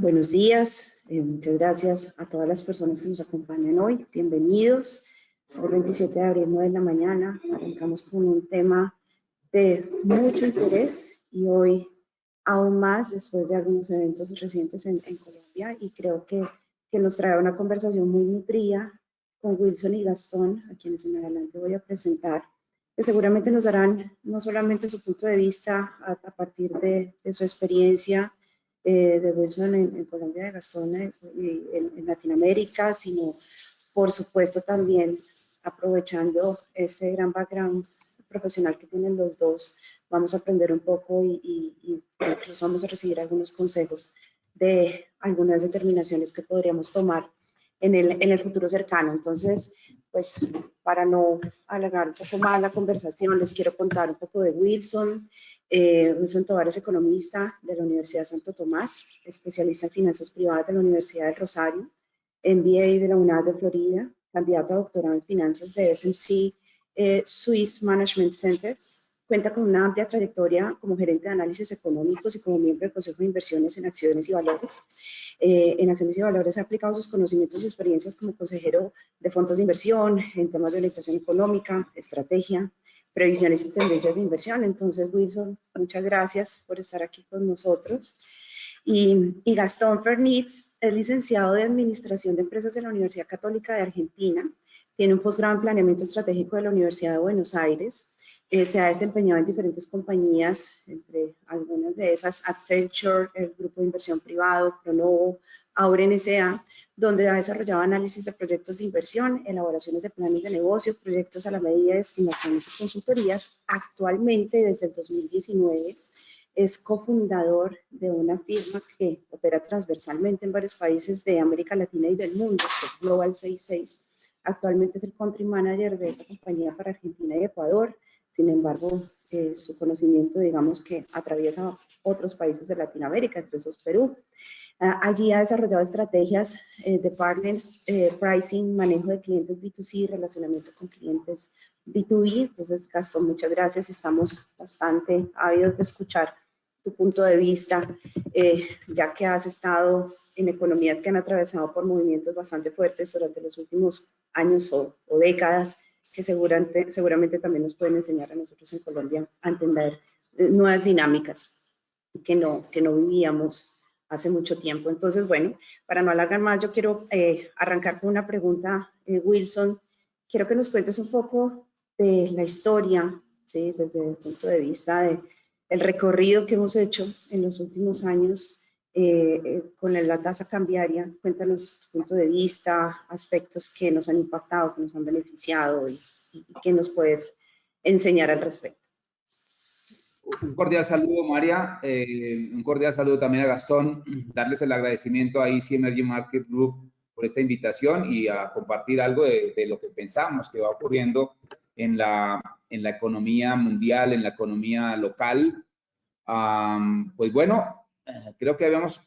Buenos días, muchas gracias a todas las personas que nos acompañan hoy. Bienvenidos. Hoy 27 de abril, 9 de la mañana. Arrancamos con un tema de mucho interés y hoy aún más después de algunos eventos recientes en Colombia, y creo que nos trae una conversación muy nutrida con Wilson y Gastón, a quienes en adelante voy a presentar, que seguramente nos darán no solamente su punto de vista a partir de su experiencia de Wilson en Colombia, de Gastón en Latinoamérica, sino por supuesto también aprovechando ese gran background profesional que tienen los dos. Vamos a aprender un poco y incluso vamos a recibir algunos consejos de algunas determinaciones que podríamos tomar en el futuro cercano. Entonces, pues para no alargar un poco más la conversación, les quiero contar un poco de Wilson. Wilson Tovar es economista de la Universidad Santo Tomás, especialista en finanzas privadas de la Universidad del Rosario, MBA de la UNAD de Florida, candidato a doctorado en finanzas de SMC Swiss Management Center. Cuenta con una amplia trayectoria como gerente de análisis económicos y como miembro del Consejo de Inversiones en Acciones y Valores. En Acciones y Valores ha aplicado sus conocimientos y experiencias como consejero de fondos de inversión en temas de orientación económica, estrategia, previsiones y tendencias de inversión. Entonces, Wilson, muchas gracias por estar aquí con nosotros. Y Gastón Fernitz es licenciado de Administración de Empresas de la Universidad Católica de Argentina, tiene un posgrado en Planeamiento Estratégico de la Universidad de Buenos Aires, se ha desempeñado en diferentes compañías, entre algunas de esas Accenture, el Grupo de Inversión Privado, Pronovo, Auren S.A., donde ha desarrollado análisis de proyectos de inversión, elaboraciones de planes de negocio, proyectos a la medida de estimaciones y consultorías. Actualmente, desde el 2019, es cofundador de una firma que opera transversalmente en varios países de América Latina y del mundo, que es Global 66. Actualmente es el country manager de esta compañía para Argentina y Ecuador. Sin embargo, su conocimiento, digamos que atraviesa otros países de Latinoamérica, entre esos Perú. Allí ha desarrollado estrategias de partners, pricing, manejo de clientes B2C, relacionamiento con clientes B2B. Entonces, Gastón, muchas gracias. Estamos bastante ávidos de escuchar tu punto de vista, ya que has estado en economías que han atravesado por movimientos bastante fuertes durante los últimos años o décadas, que seguramente también nos pueden enseñar a nosotros en Colombia a entender nuevas dinámicas que no vivíamos hace mucho tiempo. Entonces, bueno, para no alargar más, yo quiero arrancar con una pregunta, Wilson. Quiero que nos cuentes un poco de la historia, ¿sí? Desde el punto de vista del recorrido que hemos hecho en los últimos años con la tasa cambiaria. Cuéntanos tu punto de vista, aspectos que nos han impactado, que nos han beneficiado y que nos puedes enseñar al respecto. Un cordial saludo, María. Un cordial saludo también a Gastón. Darles el agradecimiento a Easy Emerging Market Group por esta invitación y a compartir algo de lo que pensamos que va ocurriendo en la economía mundial, en la economía local. Pues bueno, creo que habíamos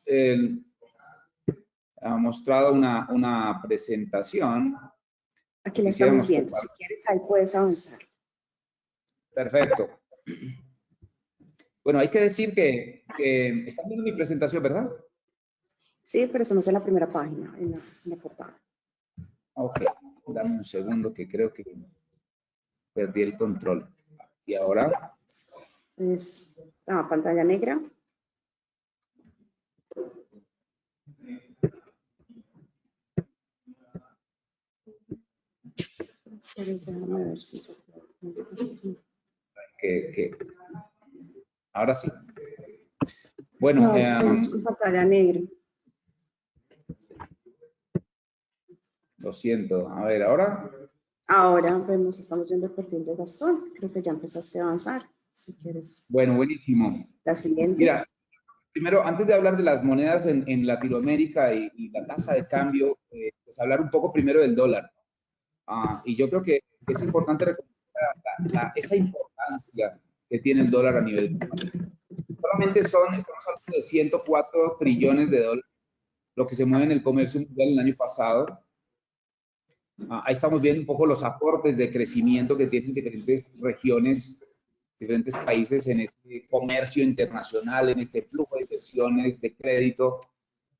mostrado una presentación. Aquí la estamos viendo. Si quieres, ahí puedes avanzar. Perfecto. Bueno, hay que decir que están viendo mi presentación, ¿verdad? Sí, pero estamos en la primera página, en la portada. Ok, dame un segundo que creo que perdí el control. ¿Y ahora? Pantalla negra. Déjame ver si... Ahora sí. Bueno, no, seguimos con pantalla negra. Lo siento. A ver, ¿ahora? Ahora vemos, estamos viendo el perfil de Gastón. Creo que ya empezaste a avanzar, si quieres. Bueno, buenísimo. La siguiente. Mira, primero, antes de hablar de las monedas en Latinoamérica y la tasa de cambio, pues hablar un poco primero del dólar. Y yo creo que es importante reconocer esa importancia que tiene el dólar a nivel global. Solamente estamos hablando de 104 trillones de dólares, lo que se mueve en el comercio mundial el año pasado. Ahí estamos viendo un poco los aportes de crecimiento que tienen diferentes regiones, diferentes países en este comercio internacional, en este flujo de inversiones, de crédito.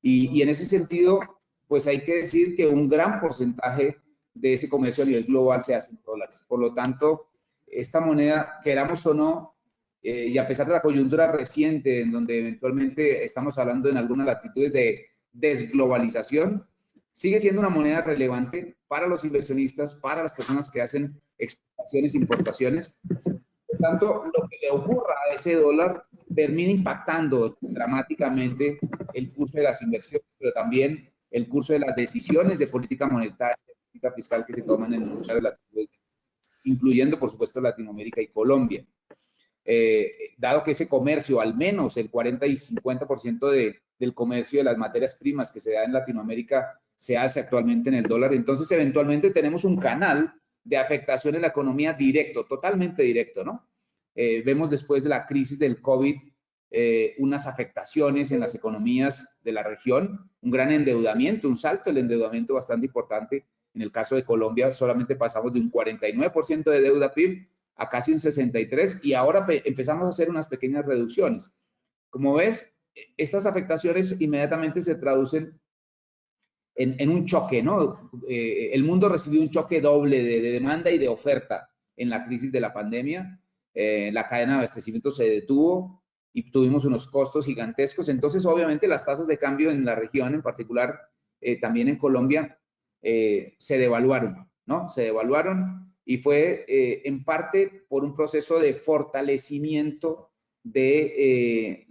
Y en ese sentido, pues hay que decir que un gran porcentaje de ese comercio a nivel global se hace en dólares. Por lo tanto, esta moneda, queramos o no, y a pesar de la coyuntura reciente, en donde eventualmente estamos hablando en algunas latitudes de desglobalización, sigue siendo una moneda relevante para los inversionistas, para las personas que hacen exportaciones e importaciones. Por tanto, lo que le ocurra a ese dólar termina impactando dramáticamente el curso de las inversiones, pero también el curso de las decisiones de política monetaria, de política fiscal que se toman en muchas latitudes, incluyendo, por supuesto, Latinoamérica y Colombia. Dado que ese comercio, al menos el 40 y 50% del comercio de las materias primas que se da en Latinoamérica, se hace actualmente en el dólar, entonces eventualmente tenemos un canal de afectación en la economía directo, totalmente directo, ¿no? Vemos después de la crisis del COVID unas afectaciones en las economías de la región, un gran endeudamiento, un salto del endeudamiento bastante importante. En el caso de Colombia solamente pasamos de un 49% de deuda PIB a casi un 63% y ahora empezamos a hacer unas pequeñas reducciones. Como ves, estas afectaciones inmediatamente se traducen en un choque, ¿no? El mundo recibió un choque doble de demanda y de oferta en la crisis de la pandemia. La cadena de abastecimiento se detuvo y tuvimos unos costos gigantescos. Entonces, obviamente, las tasas de cambio en la región, en particular también en Colombia, se devaluaron, ¿no? Se devaluaron y fue en parte por un proceso de fortalecimiento de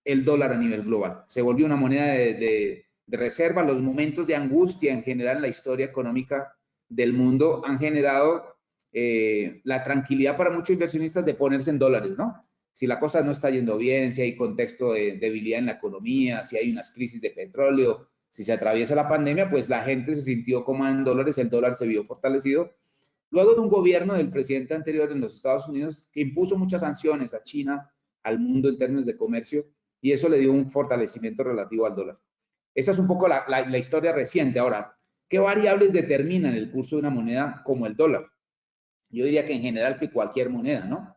el dólar a nivel global. Se volvió una moneda de reserva. Los momentos de angustia en general en la historia económica del mundo han generado la tranquilidad para muchos inversionistas de ponerse en dólares, ¿no? Si la cosa no está yendo bien, si hay contexto de debilidad en la economía, si hay unas crisis de petróleo, si se atraviesa la pandemia, pues la gente se sintió cómoda en dólares, el dólar se vio fortalecido. Luego de un gobierno del presidente anterior en los Estados Unidos que impuso muchas sanciones a China, al mundo en términos de comercio, y eso le dio un fortalecimiento relativo al dólar. Esa es un poco la historia reciente. Ahora, ¿qué variables determinan el curso de una moneda como el dólar? Yo diría que en general que cualquier moneda, ¿no?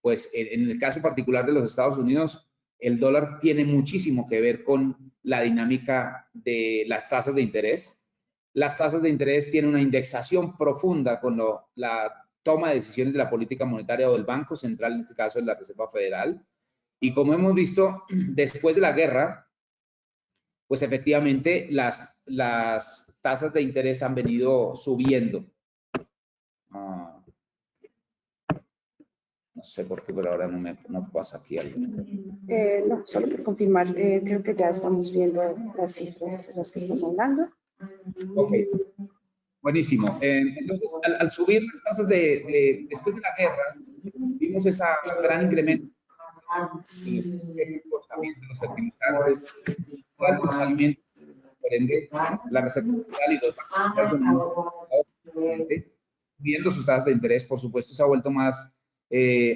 Pues en el caso particular de los Estados Unidos, el dólar tiene muchísimo que ver con la dinámica de las tasas de interés. Las tasas de interés tienen una indexación profunda con la toma de decisiones de la política monetaria o del Banco Central, en este caso es la Reserva Federal. Y como hemos visto, después de la guerra, pues efectivamente las tasas de interés han venido subiendo. No sé por qué, pero ahora no pasa aquí algo. No, solo por confirmar, creo que ya estamos viendo las cifras de las que estás hablando. Ok, buenísimo. Entonces, al subir las tasas después de la guerra, vimos ese gran incremento de los fertilizantes, de los alimentos, por ende, la Reserva Federal y los bancos centrales subiendo sus tasas de interés. Por supuesto, se ha vuelto más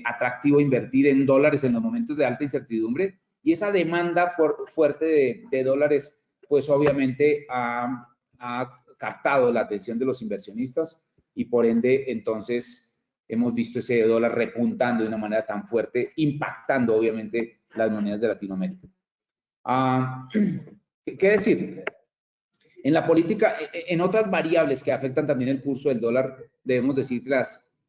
atractivo invertir en dólares en los momentos de alta incertidumbre, y esa demanda fuerte de dólares, pues obviamente ha captado la atención de los inversionistas y por ende, entonces, hemos visto ese dólar repuntando de una manera tan fuerte, impactando obviamente las monedas de Latinoamérica. ¿Qué decir? En la política, en otras variables que afectan también el curso del dólar, debemos decir que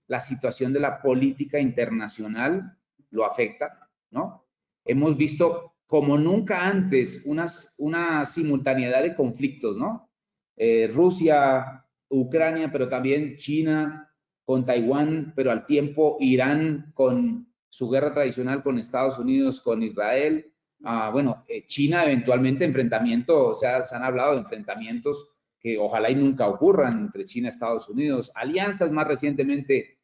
la situación de la política internacional lo afecta, ¿no? Hemos visto como nunca antes una simultaneidad de conflictos, ¿no? Rusia, Ucrania, pero también China con Taiwán, pero al tiempo Irán con su guerra tradicional con Estados Unidos, con Israel. Bueno, China eventualmente enfrentamiento, o sea, se han hablado de enfrentamientos que ojalá y nunca ocurran entre China y Estados Unidos, alianzas más recientemente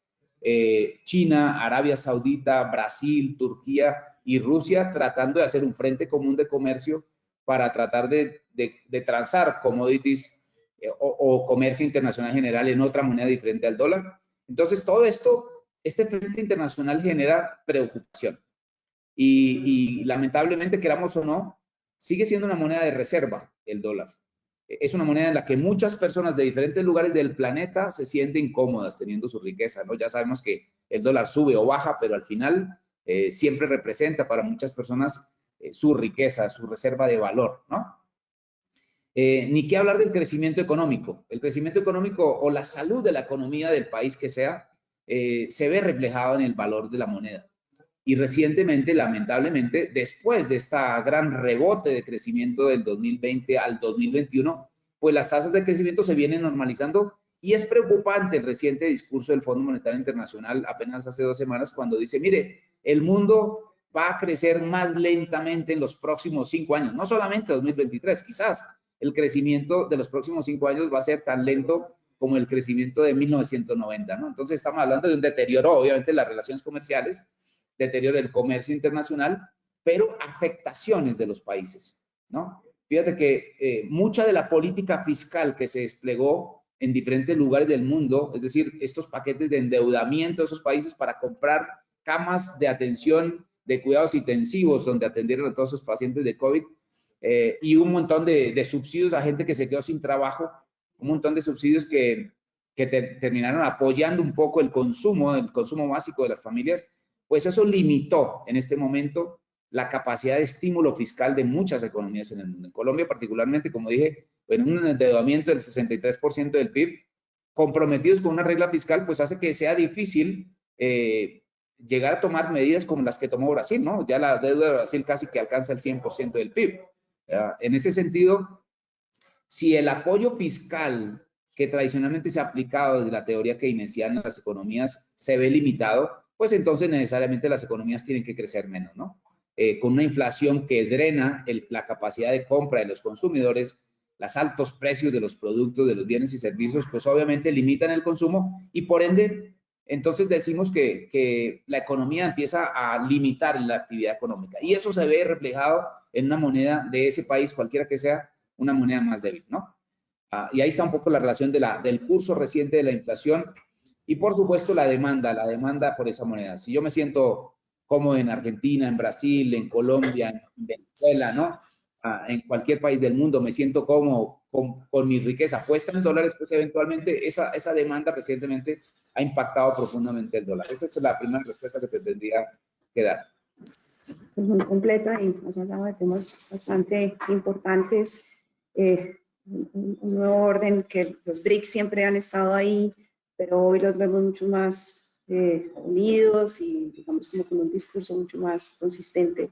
China, Arabia Saudita, Brasil, Turquía y Rusia tratando de hacer un frente común de comercio para tratar de transar commodities o comercio internacional general en otra moneda diferente al dólar. Entonces, todo esto, este frente internacional genera preocupación. Y lamentablemente, queramos o no, sigue siendo una moneda de reserva el dólar. Es una moneda en la que muchas personas de diferentes lugares del planeta se sienten cómodas teniendo su riqueza, ¿no? Ya sabemos que el dólar sube o baja, pero al final siempre representa para muchas personas su riqueza, su reserva de valor, ¿no? Ni qué hablar del crecimiento económico. El crecimiento económico o la salud de la economía del país que sea, se ve reflejado en el valor de la moneda. Y recientemente, lamentablemente, después de esta gran rebote de crecimiento del 2020 al 2021, pues las tasas de crecimiento se vienen normalizando y es preocupante el reciente discurso del Fondo Monetario Internacional apenas hace 2 semanas cuando dice, mire, el mundo va a crecer más lentamente en los próximos 5 años, no solamente 2023, quizás el crecimiento de los próximos 5 años va a ser tan lento como el crecimiento de 1990, ¿no? Entonces estamos hablando de un deterioro, obviamente, de las relaciones comerciales, deterioro del comercio internacional, pero afectaciones de los países, ¿no? Fíjate que mucha de la política fiscal que se desplegó en diferentes lugares del mundo, es decir, estos paquetes de endeudamiento de esos países para comprar camas de atención de cuidados intensivos donde atendieron a todos esos pacientes de COVID, y un montón de subsidios a gente que se quedó sin trabajo, un montón de subsidios que terminaron apoyando un poco el consumo básico de las familias, pues eso limitó en este momento la capacidad de estímulo fiscal de muchas economías en el mundo. En Colombia particularmente, como dije, en un endeudamiento del 63% del PIB, comprometidos con una regla fiscal, pues hace que sea difícil llegar a tomar medidas como las que tomó Brasil, ¿no? Ya la deuda de Brasil casi que alcanza el 100% del PIB. En ese sentido, si el apoyo fiscal que tradicionalmente se ha aplicado desde la teoría keynesiana en las economías se ve limitado, pues entonces necesariamente las economías tienen que crecer menos, ¿no? Con una inflación que drena la capacidad de compra de los consumidores, los altos precios de los productos, de los bienes y servicios, pues obviamente limitan el consumo y por ende, entonces decimos que la economía empieza a limitar la actividad económica y eso se ve reflejado en una moneda de ese país, cualquiera que sea, una moneda más débil, ¿no? Y ahí está un poco la relación del curso reciente de la inflación y, por supuesto, la demanda por esa moneda. Si yo me siento cómodo en Argentina, en Brasil, en Colombia, en Venezuela, ¿no? En cualquier país del mundo, me siento cómodo con mi riqueza puesta en dólares, pues eventualmente esa demanda recientemente ha impactado profundamente el dólar. Esa es la primera respuesta que te tendría que dar. Pues muy completa y has hablado de temas bastante importantes. Un nuevo orden que los BRICS siempre han estado ahí, pero hoy los vemos mucho más unidos y digamos como con un discurso mucho más consistente,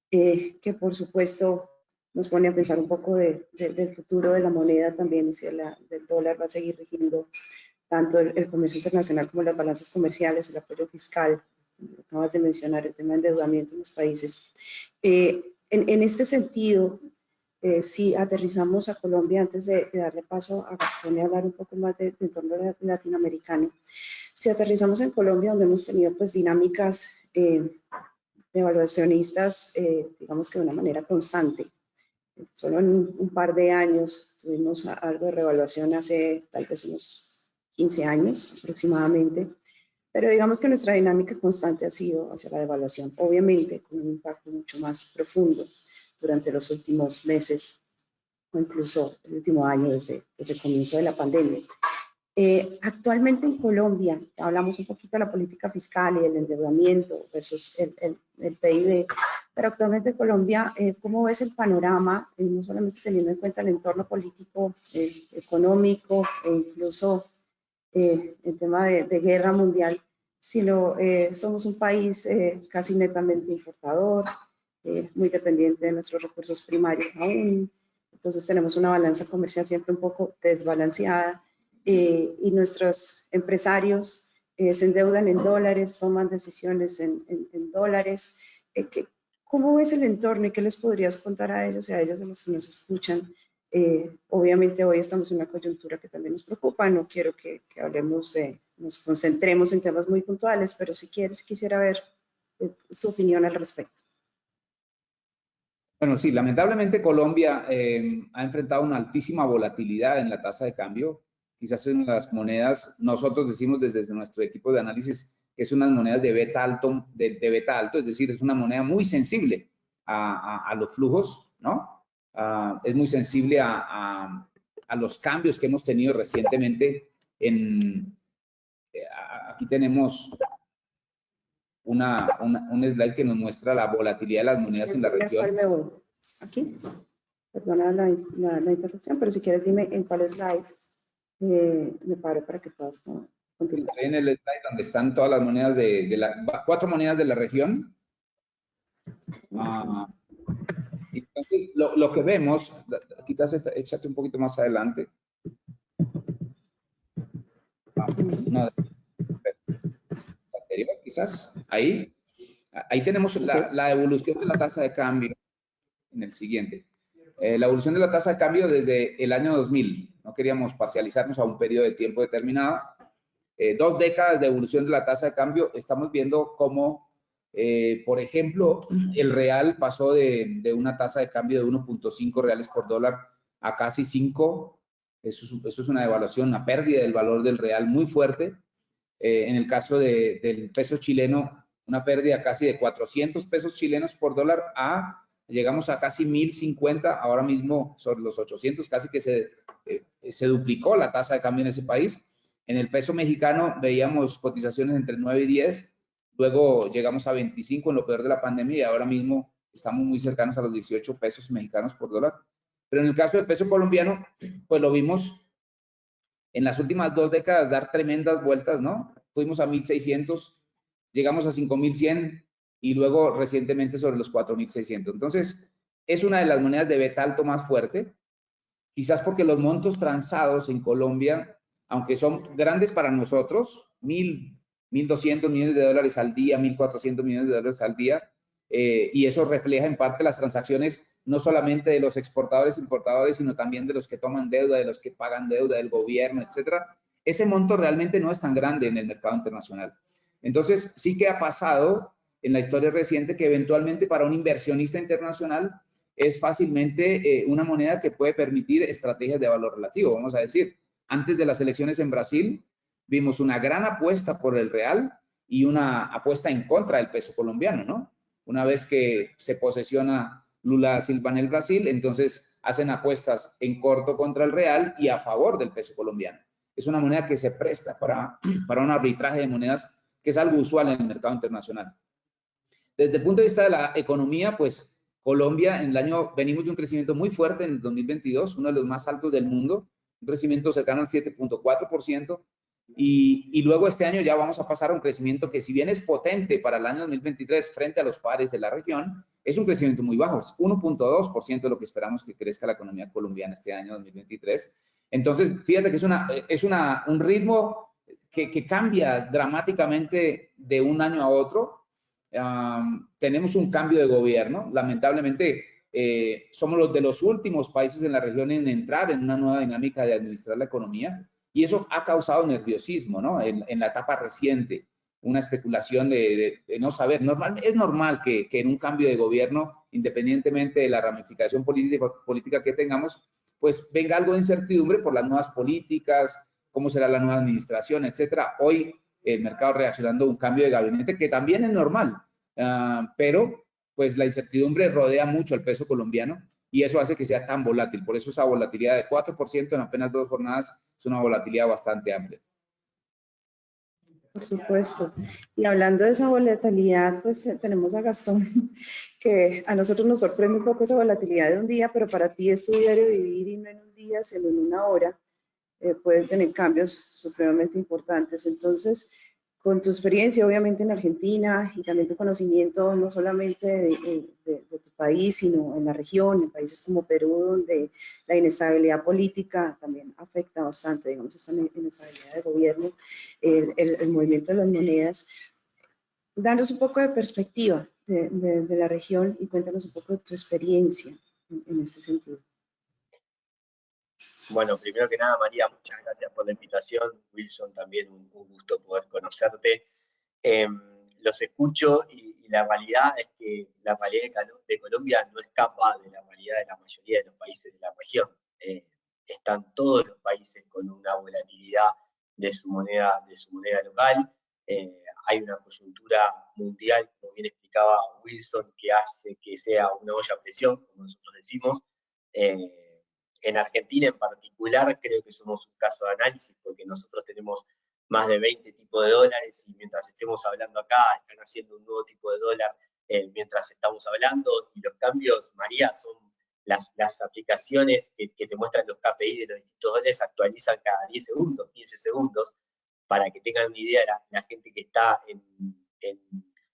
que por supuesto nos pone a pensar un poco del futuro de la moneda también, si del dólar va a seguir rigiendo tanto el comercio internacional como las balanzas comerciales, el apoyo fiscal. Acabas de mencionar el tema de endeudamiento en los países. En este sentido, si aterrizamos a Colombia, antes de darle paso a Gastón y hablar un poco más de entorno latinoamericano, si aterrizamos en Colombia, donde hemos tenido pues dinámicas de evaluacionistas, digamos que de una manera constante. Solo en un par de años tuvimos algo de revaluación hace tal vez unos 15 años aproximadamente, pero digamos que nuestra dinámica constante ha sido hacia la devaluación, obviamente con un impacto mucho más profundo durante los últimos meses o incluso el último año desde el comienzo de la pandemia. Actualmente en Colombia, hablamos un poquito de la política fiscal y el endeudamiento versus el PIB, pero actualmente en Colombia, ¿cómo ves el panorama, no solamente teniendo en cuenta el entorno político, económico e incluso el tema de guerra mundial, sino somos un país casi netamente importador, muy dependiente de nuestros recursos primarios aún, entonces tenemos una balanza comercial siempre un poco desbalanceada, y nuestros empresarios se endeudan en dólares, toman decisiones en dólares. ¿Cómo ves el entorno y qué les podrías contar a ellos y a ellas de los que nos escuchan? Obviamente hoy estamos en una coyuntura que también nos preocupa, no quiero que hablemos nos concentremos en temas muy puntuales, pero si quieres, quisiera ver tu opinión al respecto. Bueno, sí, lamentablemente Colombia ha enfrentado una altísima volatilidad en la tasa de cambio. Quizás en las monedas, nosotros decimos desde nuestro equipo de análisis que es unas monedas de beta alto, beta alto, es decir, es una moneda muy sensible a los flujos, ¿no? Es muy sensible a los cambios que hemos tenido recientemente aquí tenemos un slide que nos muestra la volatilidad de las monedas en la región. ¿Cuál me voy? ¿Aquí? Perdona la interrupción, pero si quieres dime en cuál slide me paro para que puedas continuar. Estoy en el slide donde están todas las monedas cuatro monedas de la región. Entonces, lo que vemos, quizás échate un poquito más adelante. No, anterior, quizás. Ahí tenemos la evolución de la tasa de cambio en el siguiente. La evolución de la tasa de cambio desde el año 2000. No queríamos parcializarnos a un periodo de tiempo determinado. 2 décadas de evolución de la tasa de cambio. Estamos viendo cómo, por ejemplo, el real pasó de una tasa de cambio de 1.5 reales por dólar a casi 5. Eso es una devaluación, una pérdida del valor del real muy fuerte. En el caso del peso chileno, una pérdida casi de 400 pesos chilenos por dólar llegamos a casi 1050, ahora mismo sobre los 800, casi que se duplicó la tasa de cambio en ese país. En el peso mexicano veíamos cotizaciones entre 9 y 10, luego llegamos a 25 en lo peor de la pandemia y ahora mismo estamos muy cercanos a los 18 pesos mexicanos por dólar. Pero en el caso del peso colombiano, pues lo vimos en las últimas 2 décadas dar tremendas vueltas, ¿no? Fuimos a 1,600, llegamos a 5,100 y luego recientemente sobre los 4,600. Entonces, es una de las monedas de beta alto más fuerte, quizás porque los montos transados en Colombia, aunque son grandes para nosotros, 1,200 millones de dólares al día, 1,400 millones de dólares al día, y eso refleja en parte las transacciones no solamente de los exportadores, importadores, sino también de los que toman deuda, de los que pagan deuda, del gobierno, etcétera. Ese monto realmente no es tan grande en el mercado internacional. Entonces, sí que ha pasado en la historia reciente que eventualmente para un inversionista internacional es fácilmente una moneda que puede permitir estrategias de valor relativo. Vamos a decir, antes de las elecciones en Brasil, vimos una gran apuesta por el real y una apuesta en contra del peso colombiano, ¿no? Una vez que se posesiona Lula Silva en el Brasil, entonces hacen apuestas en corto contra el real y a favor del peso colombiano. Es una moneda que se presta para un arbitraje de monedas que es algo usual en el mercado internacional. Desde el punto de vista de la economía, pues Colombia en el año, venimos de un crecimiento muy fuerte en el 2022, uno de los más altos del mundo, un crecimiento cercano al 7.4%, y luego este año ya vamos a pasar a un crecimiento que si bien es potente para el año 2023 frente a los pares de la región, es un crecimiento muy bajo, es 1.2% de lo que esperamos que crezca la economía colombiana este año 2023. Entonces, fíjate que es un ritmo que cambia dramáticamente de un año a otro. Tenemos un cambio de gobierno. Lamentablemente, somos de los últimos países en la región en entrar en una nueva dinámica de administrar la economía y eso ha causado nerviosismo, ¿no? En la etapa reciente, una especulación de no saber. Es normal que en un cambio de gobierno, independientemente de la ramificación política que tengamos, pues venga algo de incertidumbre por las nuevas políticas, cómo será la nueva administración, etcétera. Hoy el mercado reaccionando a un cambio de gabinete que también es normal, pero pues la incertidumbre rodea mucho al peso colombiano y eso hace que sea tan volátil. Por eso esa volatilidad de 4% en apenas 2 jornadas es una volatilidad bastante amplia. Por supuesto. Y hablando de esa volatilidad, pues tenemos a Gastón, que a nosotros nos sorprende un poco esa volatilidad de un día, pero para ti es tu diario vivir y no en un día, sino en una hora. Pueden tener cambios supremamente importantes. Entonces, con tu experiencia, obviamente, en Argentina y también tu conocimiento no solamente de tu país, sino en la región, en países como Perú, donde la inestabilidad política también afecta bastante, digamos, esta inestabilidad de gobierno, el movimiento de las monedas. Danos un poco de perspectiva de la región y cuéntanos un poco de tu experiencia en este sentido. Bueno, primero que nada, María, muchas gracias por la invitación. Wilson, también un gusto poder conocerte. Los escucho y la realidad es que la realidad de Colombia no escapa de la realidad de la mayoría de los países de la región. Están todos los países con una volatilidad de su moneda local. Hay una coyuntura mundial, como bien explicaba Wilson, que hace que sea una olla a presión, como nosotros decimos. En Argentina en particular creo que somos un caso de análisis porque nosotros tenemos más de 20 tipos de dólares y mientras estemos hablando acá están haciendo un nuevo tipo de dólar mientras estamos hablando y los cambios, María, son las aplicaciones que te muestran los KPI de los distintos dólares actualizan cada 10 segundos, 15 segundos, para que tengan una idea la gente que está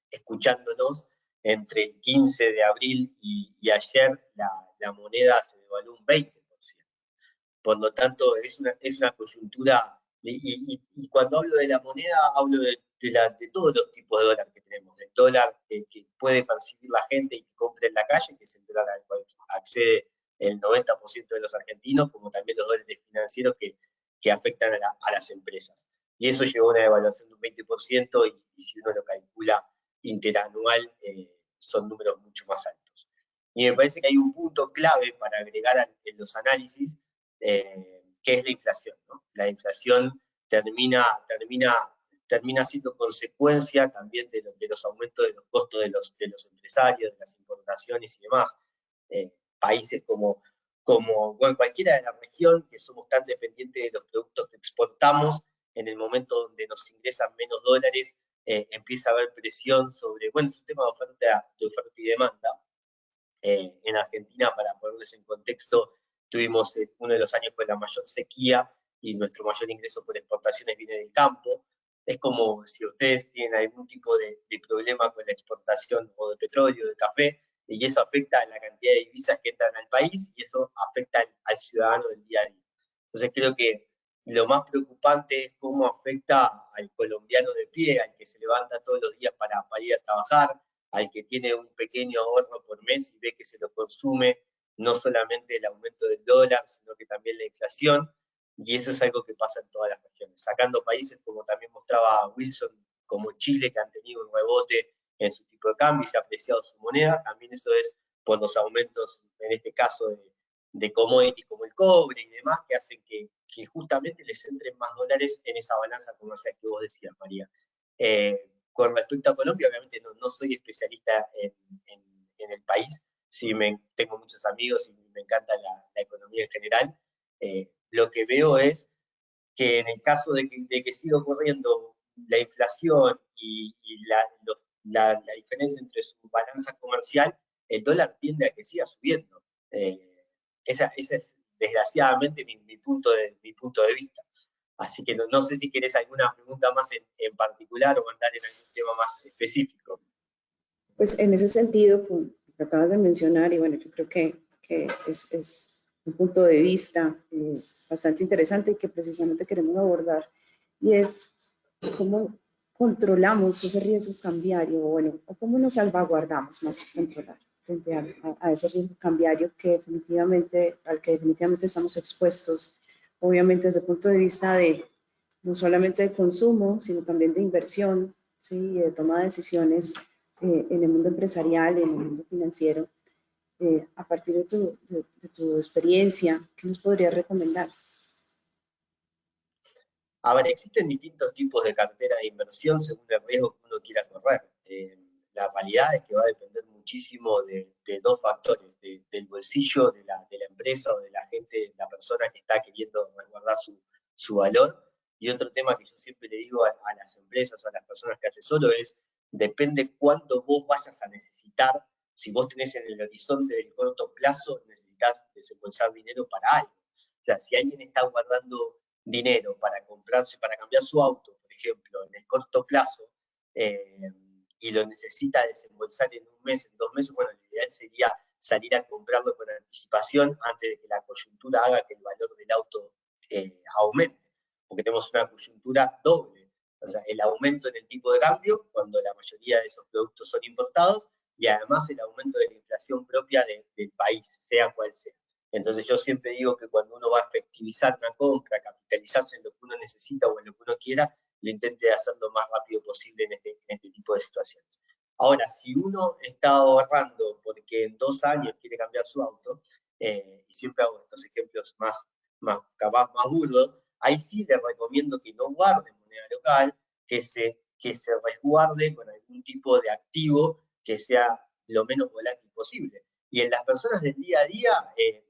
escuchándonos. Entre el 15 de abril y ayer la moneda se devaluó un 20%. Por lo tanto, es una coyuntura, y cuando hablo de la moneda, hablo de todos los tipos de dólar que tenemos, del dólar que puede percibir la gente y que compre en la calle, que es el dólar al cual accede el 90% de los argentinos, como también los dólares financieros que afectan a las empresas. Y eso llevó a una devaluación de un 20%, y si uno lo calcula interanual, son números mucho más altos. Y me parece que hay un punto clave para agregar en los análisis, que es la inflación, ¿no? La inflación termina siendo consecuencia también de los aumentos de los costos de los empresarios, de las importaciones y demás. Países como bueno, cualquiera de la región, que somos tan dependientes de los productos que exportamos, en el momento donde nos ingresan menos dólares, empieza a haber presión sobre, bueno, es un tema de oferta y demanda. En Argentina, para ponerles en contexto, tuvimos uno de los años con la mayor sequía y nuestro mayor ingreso por exportaciones viene del campo. Es como si ustedes tienen algún tipo de problema con la exportación o de petróleo, de café, y eso afecta a la cantidad de divisas que entran al país, y eso afecta al ciudadano del día a día. Entonces creo que lo más preocupante es cómo afecta al colombiano de pie, al que se levanta todos los días para ir a trabajar, al que tiene un pequeño ahorro por mes y ve que se lo consume no solamente el aumento del dólar, sino que también la inflación, y eso es algo que pasa en todas las regiones. Sacando países como también mostraba Wilson, como Chile, que han tenido un rebote en su tipo de cambio y se ha apreciado su moneda, también eso es por los aumentos, en este caso, de commodities como el cobre y demás, que hacen que justamente les entren más dólares en esa balanza comercial que vos decías, María. Con respecto a Colombia, obviamente no soy especialista en el país, sí tengo muchos amigos y me encanta la economía en general. Lo que veo es que en el caso de que siga ocurriendo la inflación y la diferencia entre su balanza comercial, el dólar tiende a que siga subiendo. Esa es desgraciadamente mi punto de vista. Así que no sé si querés alguna pregunta más en particular o andar en algún tema más específico. Pues en ese sentido, con lo que acabas de mencionar, y bueno, yo creo que es un punto de vista bastante interesante y que precisamente queremos abordar, y es cómo controlamos ese riesgo cambiario, bueno, o cómo nos salvaguardamos más que controlar frente a ese riesgo cambiario al que definitivamente estamos expuestos, obviamente desde el punto de vista de no solamente de consumo, sino también de inversión, ¿sí? Y de toma de decisiones en el mundo empresarial, en el mundo financiero. A partir de tu experiencia, ¿qué nos podrías recomendar? A ver, existen distintos tipos de cartera de inversión según el riesgo que uno quiera correr. La realidad es que va a depender muchísimo de dos factores, del bolsillo de la empresa o de la gente, la persona que está queriendo resguardar su valor. Y otro tema que yo siempre le digo a las empresas o a las personas que asesoro es, depende cuánto vos vayas a necesitar. Si vos tenés en el horizonte del corto plazo, necesitas desembolsar dinero para algo. O sea, si alguien está guardando dinero para cambiar su auto, por ejemplo, en el corto plazo, y lo necesita desembolsar en un mes, en 2 meses, bueno, lo ideal sería salir a comprarlo con anticipación antes de que la coyuntura haga que el valor del auto aumente, porque tenemos una coyuntura doble, o sea, el aumento en el tipo de cambio, cuando la mayoría de esos productos son importados, y además el aumento de la inflación propia del país, sea cual sea. Entonces yo siempre digo que cuando uno va a efectivizar una compra, capitalizarse en lo que uno necesita o en lo que uno quiera, lo intente hacer lo más rápido posible en este tipo de situaciones. Ahora, si uno está ahorrando porque en 2 años quiere cambiar su auto, y siempre hago estos ejemplos más burdos, ahí sí le recomiendo que no guarde moneda local, que se resguarde con algún tipo de activo que sea lo menos volátil posible. Y en las personas del día a día,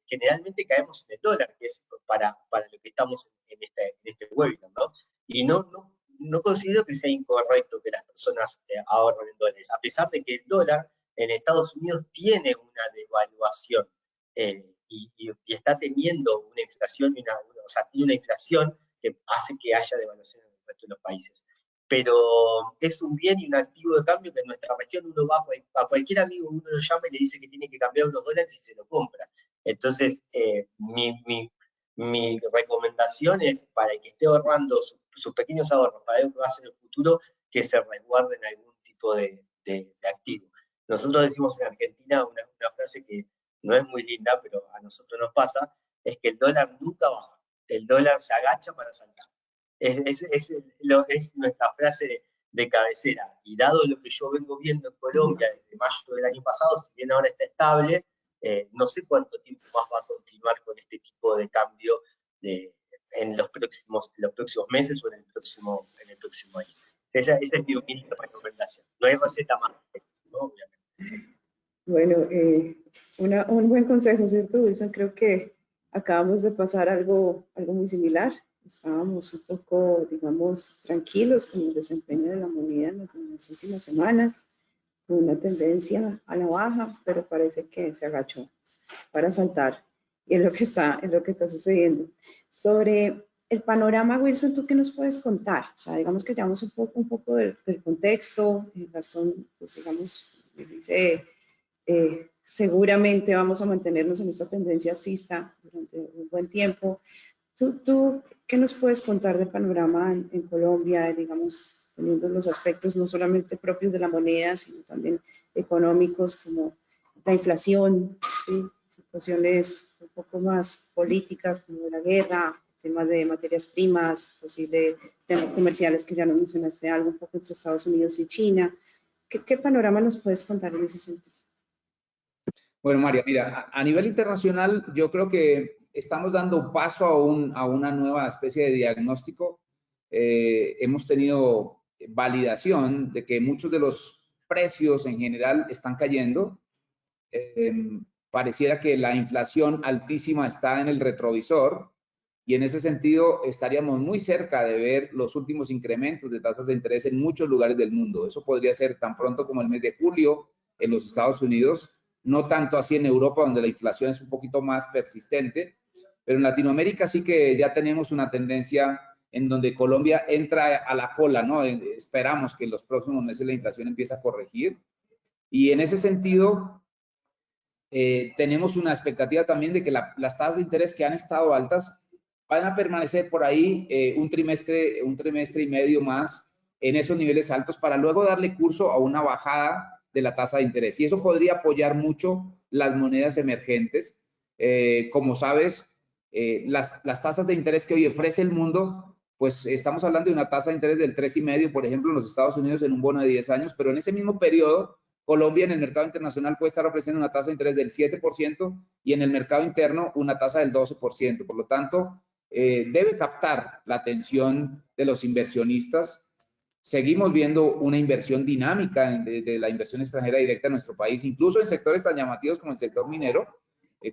generalmente caemos en el dólar, que es para lo que estamos en este webinar, ¿no? Y no considero que sea incorrecto que las personas ahorren en dólares, a pesar de que el dólar en Estados Unidos tiene una devaluación y está teniendo una inflación, o sea, tiene una inflación que hace que haya devaluación en el resto de los países. Pero es un bien y un activo de cambio que en nuestra región uno va a cualquier amigo, uno lo llama y le dice que tiene que cambiar unos dólares y se lo compra. Entonces, mi recomendación es para el que esté ahorrando sus pequeños ahorros para algo que va a ser en el futuro, que se resguarden algún tipo de activo. Nosotros decimos en Argentina una frase que no es muy linda, pero a nosotros nos pasa, es que el dólar nunca baja, el dólar se agacha para saltar. Es nuestra frase de cabecera. Y dado lo que yo vengo viendo en Colombia desde mayo del año pasado, si bien ahora está estable, no sé cuánto tiempo más va a continuar con este tipo de cambio en los próximos meses o en el próximo año. Esa es mi humilde recomendación. No hay receta más, ¿no? Obviamente. Bueno, un buen consejo, ¿cierto, Wilson? Creo que acabamos de pasar algo muy similar. Estábamos un poco, digamos, tranquilos con el desempeño de la moneda en las últimas semanas, con una tendencia a la baja, pero parece que se agachó para saltar. Y es lo que está sucediendo. Sobre el panorama, Wilson, ¿tú qué nos puedes contar? O sea, digamos que llevamos un poco del contexto. Gastón, pues digamos, nos dice, seguramente vamos a mantenernos en esta tendencia alcista durante un buen tiempo. ¿Tú qué nos puedes contar del panorama en Colombia, digamos, teniendo los aspectos no solamente propios de la moneda, sino también económicos como la inflación, ¿sí? Situaciones un poco más políticas como la guerra, temas de materias primas, posible temas comerciales que ya nos mencionaste algo un poco entre Estados Unidos y China? ¿Qué panorama nos puedes contar en ese sentido? Bueno, María, mira, a nivel internacional yo creo que estamos dando paso a una nueva especie de diagnóstico. Hemos tenido validación de que muchos de los precios en general están cayendo. Pareciera que la inflación altísima está en el retrovisor y en ese sentido estaríamos muy cerca de ver los últimos incrementos de tasas de interés en muchos lugares del mundo. Eso podría ser tan pronto como el mes de julio en los Estados Unidos, no tanto así en Europa, donde la inflación es un poquito más persistente, pero en Latinoamérica sí que ya tenemos una tendencia en donde Colombia entra a la cola, ¿no? Esperamos que en los próximos meses la inflación empiece a corregir y en ese sentido tenemos una expectativa también de que las tasas de interés que han estado altas van a permanecer por ahí un trimestre y medio más en esos niveles altos para luego darle curso a una bajada de la tasa de interés. Y eso podría apoyar mucho las monedas emergentes. Como sabes, las tasas de interés que hoy ofrece el mundo, pues estamos hablando de una tasa de interés del 3,5%, por ejemplo, en los Estados Unidos en un bono de 10 años, pero en ese mismo periodo Colombia en el mercado internacional puede estar ofreciendo una tasa de interés del 7% y en el mercado interno una tasa del 12%. Por lo tanto, debe captar la atención de los inversionistas. Seguimos viendo una inversión dinámica de la inversión extranjera directa en nuestro país, incluso en sectores tan llamativos como el sector minero.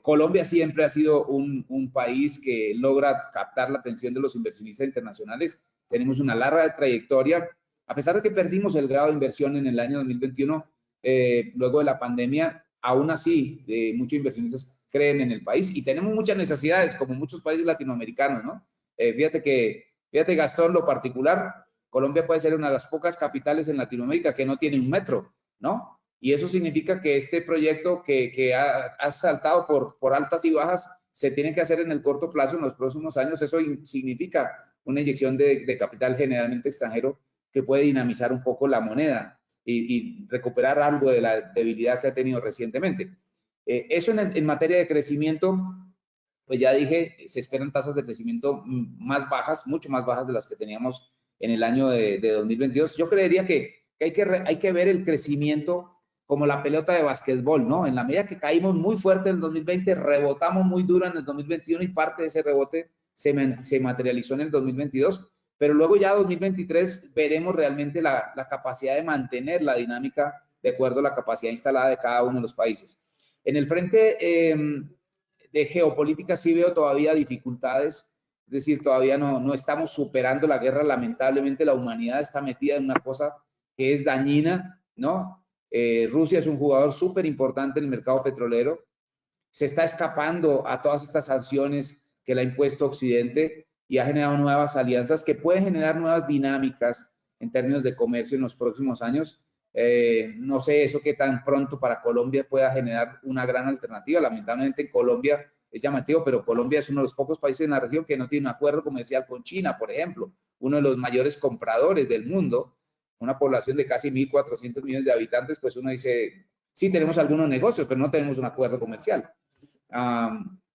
Colombia siempre ha sido un país que logra captar la atención de los inversionistas internacionales. Tenemos una larga trayectoria. A pesar de que perdimos el grado de inversión en el año 2021, luego de la pandemia, aún así muchos inversionistas creen en el país y tenemos muchas necesidades como muchos países latinoamericanos, ¿no? Fíjate Gastón, lo particular, Colombia puede ser una de las pocas capitales en Latinoamérica que no tiene un metro, ¿no? Y eso significa que este proyecto que ha saltado por altas y bajas se tiene que hacer en el corto plazo, en los próximos años. Eso significa una inyección de capital generalmente extranjero que puede dinamizar un poco la moneda y recuperar algo de la debilidad que ha tenido recientemente. Eso en materia de crecimiento, pues ya dije, se esperan tasas de crecimiento más bajas, mucho más bajas de las que teníamos en el año de 2022. Yo creería que hay que ver el crecimiento como la pelota de básquetbol, ¿no? En la medida que caímos muy fuerte en el 2020, rebotamos muy duro en el 2021 y parte de ese rebote se materializó en el 2022. Pero luego ya 2023 veremos realmente la capacidad de mantener la dinámica de acuerdo a la capacidad instalada de cada uno de los países. En el frente de geopolítica sí veo todavía dificultades, es decir, todavía no estamos superando la guerra. Lamentablemente la humanidad está metida en una cosa que es dañina, ¿no? Rusia es un jugador súper importante en el mercado petrolero. se está escapando a todas estas sanciones que le ha impuesto Occidente y ha generado nuevas alianzas que pueden generar nuevas dinámicas en términos de comercio en los próximos años. No sé eso qué tan pronto para Colombia pueda generar una gran alternativa. Lamentablemente en Colombia es llamativo, pero Colombia es uno de los pocos países en la región que no tiene un acuerdo comercial con China, por ejemplo, uno de los mayores compradores del mundo, una población de casi 1.400 millones de habitantes, pues uno dice, sí tenemos algunos negocios, pero no tenemos un acuerdo comercial.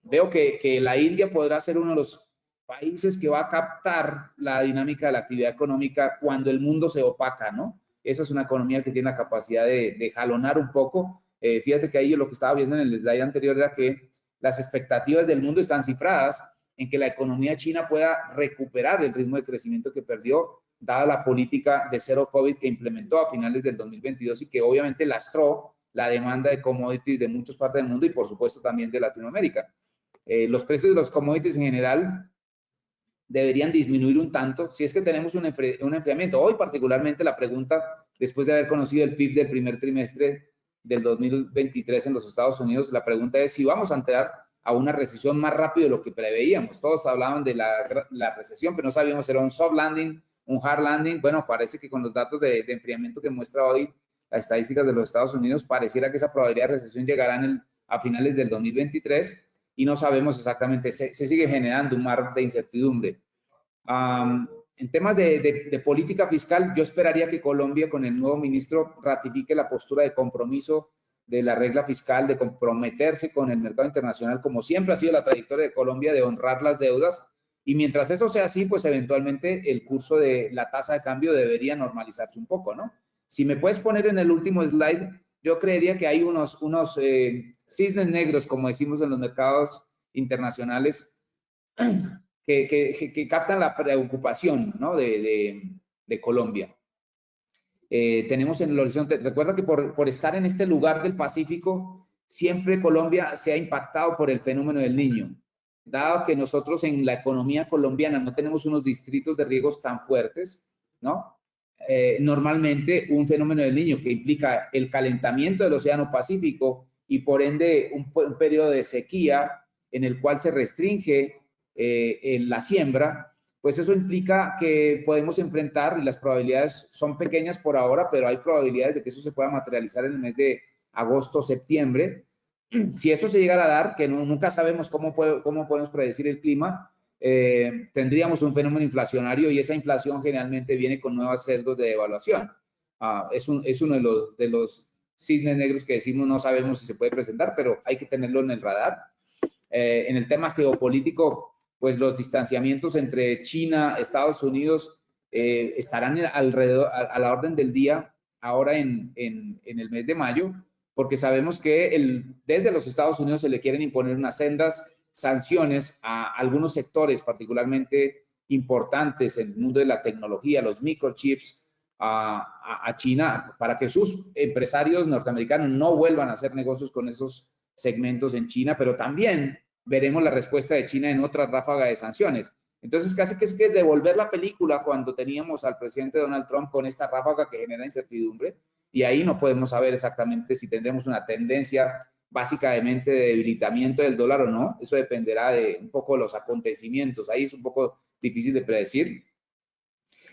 Veo que la India podrá ser uno de los países que va a captar la dinámica de la actividad económica cuando el mundo se opaca, ¿no? Esa es una economía que tiene la capacidad de jalonar un poco. Fíjate que ahí lo que estaba viendo en el slide anterior era que las expectativas del mundo están cifradas en que la economía china pueda recuperar el ritmo de crecimiento que perdió, dada la política de cero COVID que implementó a finales del 2022 y que obviamente lastró la demanda de commodities de muchas partes del mundo y por supuesto también de Latinoamérica. Los precios de los commodities en general deberían disminuir un tanto si es que tenemos un enfriamiento. Hoy particularmente la pregunta, después de haber conocido el PIB del primer trimestre del 2023 en los Estados Unidos, la pregunta es si vamos a entrar a una recesión más rápido de lo que preveíamos. Todos hablaban de la recesión, pero no sabíamos si era un soft landing, un hard landing. Bueno, parece que con los datos de enfriamiento que muestra hoy las estadísticas de los Estados Unidos, pareciera que esa probabilidad de recesión llegará a finales del 2023 y no sabemos exactamente, se sigue generando un mar de incertidumbre. En temas de política fiscal, yo esperaría que Colombia con el nuevo ministro ratifique la postura de compromiso de la regla fiscal, de comprometerse con el mercado internacional, como siempre ha sido la trayectoria de Colombia, de honrar las deudas. Y mientras eso sea así, pues eventualmente el curso de la tasa de cambio debería normalizarse un poco, ¿no? Si me puedes poner en el último slide, yo creería que hay unos cisnes negros, como decimos en los mercados internacionales, que captan la preocupación, ¿no? de Colombia. Tenemos en el horizonte, recuerda que por estar en este lugar del Pacífico, siempre Colombia se ha impactado por el fenómeno del Niño. Dado que nosotros en la economía colombiana no tenemos unos distritos de riegos tan fuertes, ¿no? Normalmente un fenómeno del Niño que implica el calentamiento del Océano Pacífico y por ende un periodo de sequía en el cual se restringe la siembra, pues eso implica que podemos enfrentar, y las probabilidades son pequeñas por ahora, pero hay probabilidades de que eso se pueda materializar en el mes de agosto o septiembre. Si eso se llegara a dar, que nunca sabemos cómo podemos predecir el clima, tendríamos un fenómeno inflacionario y esa inflación generalmente viene con nuevos sesgos de devaluación. Es uno de los cisnes negros que decimos no sabemos si se puede presentar, pero hay que tenerlo en el radar. En el tema geopolítico, pues los distanciamientos entre China, Estados Unidos estarán alrededor, a la orden del día ahora en el mes de mayo, porque sabemos que desde los Estados Unidos se le quieren imponer unas sendas sanciones a algunos sectores particularmente importantes en el mundo de la tecnología, los microchips, a China, para que sus empresarios norteamericanos no vuelvan a hacer negocios con esos segmentos en China, pero también veremos la respuesta de China en otra ráfaga de sanciones. Entonces, casi que es que devolver la película cuando teníamos al presidente Donald Trump con esta ráfaga que genera incertidumbre, y ahí no podemos saber exactamente si tendremos una tendencia básicamente de debilitamiento del dólar o no. Eso dependerá de un poco los acontecimientos. Ahí es un poco difícil de predecir.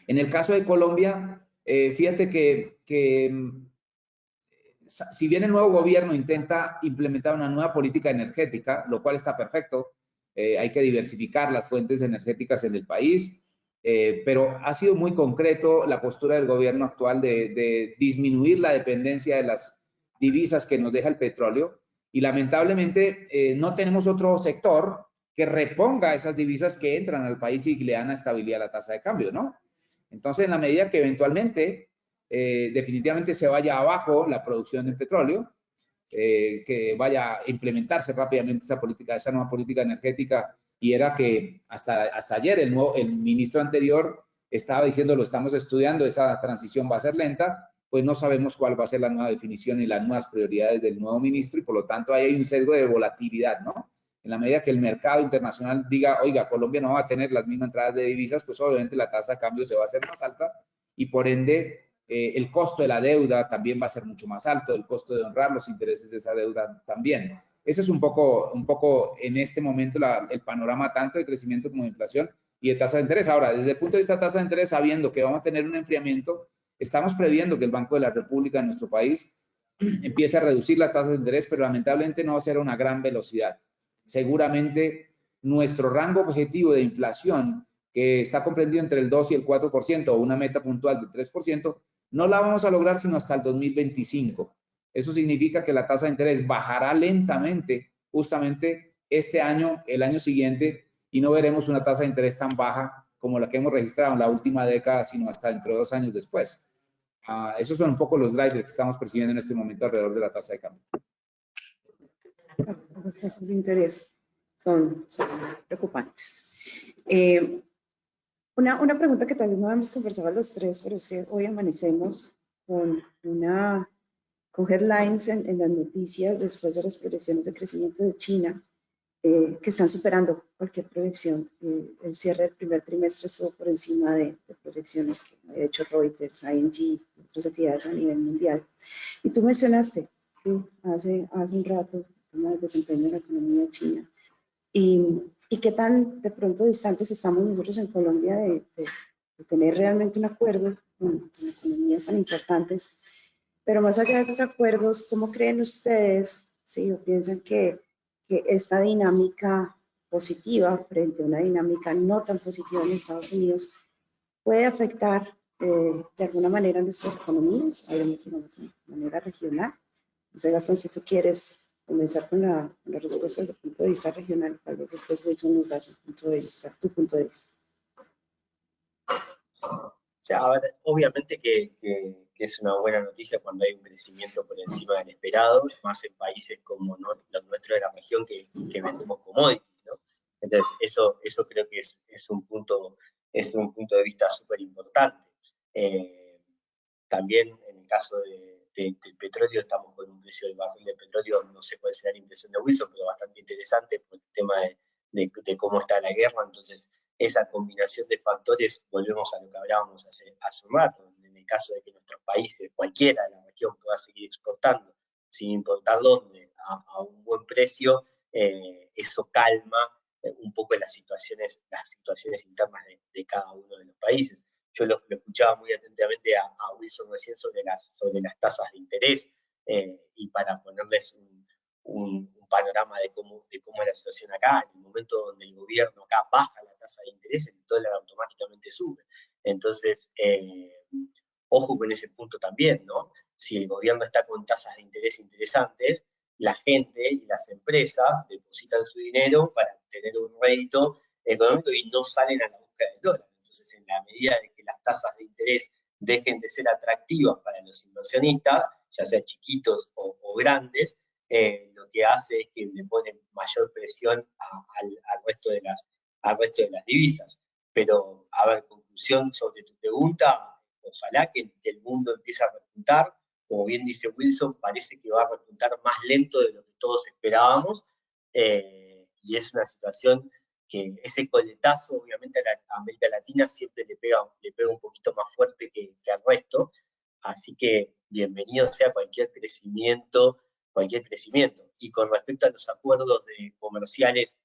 En el caso de Colombia, fíjate que si bien el nuevo gobierno intenta implementar una nueva política energética, lo cual está perfecto, hay que diversificar las fuentes energéticas en el país, pero ha sido muy concreto la postura del gobierno actual de disminuir la dependencia de las divisas que nos deja el petróleo y lamentablemente no tenemos otro sector que reponga esas divisas que entran al país y le dan estabilidad a la tasa de cambio, ¿no? Entonces, en la medida que eventualmente definitivamente se vaya abajo la producción del petróleo, que vaya a implementarse rápidamente esa nueva política energética, y era que hasta ayer el ministro anterior estaba diciendo lo estamos estudiando, esa transición va a ser lenta, pues no sabemos cuál va a ser la nueva definición y las nuevas prioridades del nuevo ministro y por lo tanto ahí hay un sesgo de volatilidad, ¿no? En la medida que el mercado internacional diga, oiga, Colombia no va a tener las mismas entradas de divisas, pues obviamente la tasa de cambio se va a hacer más alta y por ende el costo de la deuda también va a ser mucho más alto, el costo de honrar los intereses de esa deuda también. ese es un poco en este momento el panorama tanto de crecimiento como de inflación y de tasa de interés. Ahora, desde el punto de vista de tasa de interés, sabiendo que vamos a tener un enfriamiento, estamos previendo que el Banco de la República en nuestro país empiece a reducir las tasas de interés, pero lamentablemente no va a ser a una gran velocidad. Seguramente nuestro rango objetivo de inflación, que está comprendido entre el 2 y el 4%, o una meta puntual del 3%, no la vamos a lograr sino hasta el 2025. Eso significa que la tasa de interés bajará lentamente justamente este año, el año siguiente, y no veremos una tasa de interés tan baja como la que hemos registrado en la última década, sino hasta dentro de 2 años después. Esos son un poco los drivers que estamos percibiendo en este momento alrededor de la tasa de cambio. Las tasas de interés son preocupantes. Una pregunta que tal vez no hemos conversado los tres, pero es que hoy amanecemos con headlines en las noticias después de las proyecciones de crecimiento de China que están superando cualquier proyección. El cierre del primer trimestre estuvo por encima de proyecciones que ha hecho Reuters, ING y otras entidades a nivel mundial. Y tú mencionaste, sí, hace un rato, el tema del desempeño de la economía china. Y qué tan de pronto distantes estamos nosotros en Colombia de tener realmente un acuerdo con economías tan importantes. Pero más allá de esos acuerdos, ¿cómo creen ustedes, sí, o piensan que esta dinámica positiva frente a una dinámica no tan positiva en Estados Unidos puede afectar de alguna manera nuestras economías? Hablemos de manera regional. Entonces, Gastón, si tú quieres comenzar con la respuesta desde el punto de vista regional, tal vez después Wilson nos da tu punto de vista. O sea, a ver, obviamente que es una buena noticia cuando hay un crecimiento por encima del esperado, más en países como los nuestros de la región que vendemos commodities, ¿no? Entonces, eso creo que es un punto de vista súper importante. También en el caso del petróleo, estamos con un precio del barril de petróleo, no sé cuál será la impresión de Wilson, pero bastante interesante por el tema de cómo está la guerra. Entonces, esa combinación de factores, volvemos a lo que hablábamos hace un rato, en el caso de que nuestros países, cualquiera de la región, pueda seguir exportando, sin importar dónde, a un buen precio, eso calma un poco las situaciones internas de cada uno de los países. Yo lo escuchaba muy atentamente a Wilson recién sobre las tasas de interés, y para ponerles un panorama de cómo es la situación acá. En el momento donde el gobierno acá baja la tasa de interés, el dólar automáticamente sube. Entonces, ojo con ese punto también, ¿no? Si el gobierno está con tasas de interés interesantes, la gente y las empresas depositan su dinero para tener un rédito económico y no salen a la búsqueda del dólar. Entonces, en la medida de que las tasas de interés dejen de ser atractivas para los inversionistas, ya sea chiquitos o grandes, lo que hace es que le pone mayor presión al resto de las divisas. Pero, a ver, conclusión sobre tu pregunta, ojalá que el mundo empiece a repuntar. Como bien dice Wilson, parece que va a repuntar más lento de lo que todos esperábamos, y es una situación que ese coletazo, obviamente, a América Latina siempre le pega un poquito más fuerte que al resto. Así que bienvenido sea cualquier crecimiento. Y con respecto a los acuerdos comerciales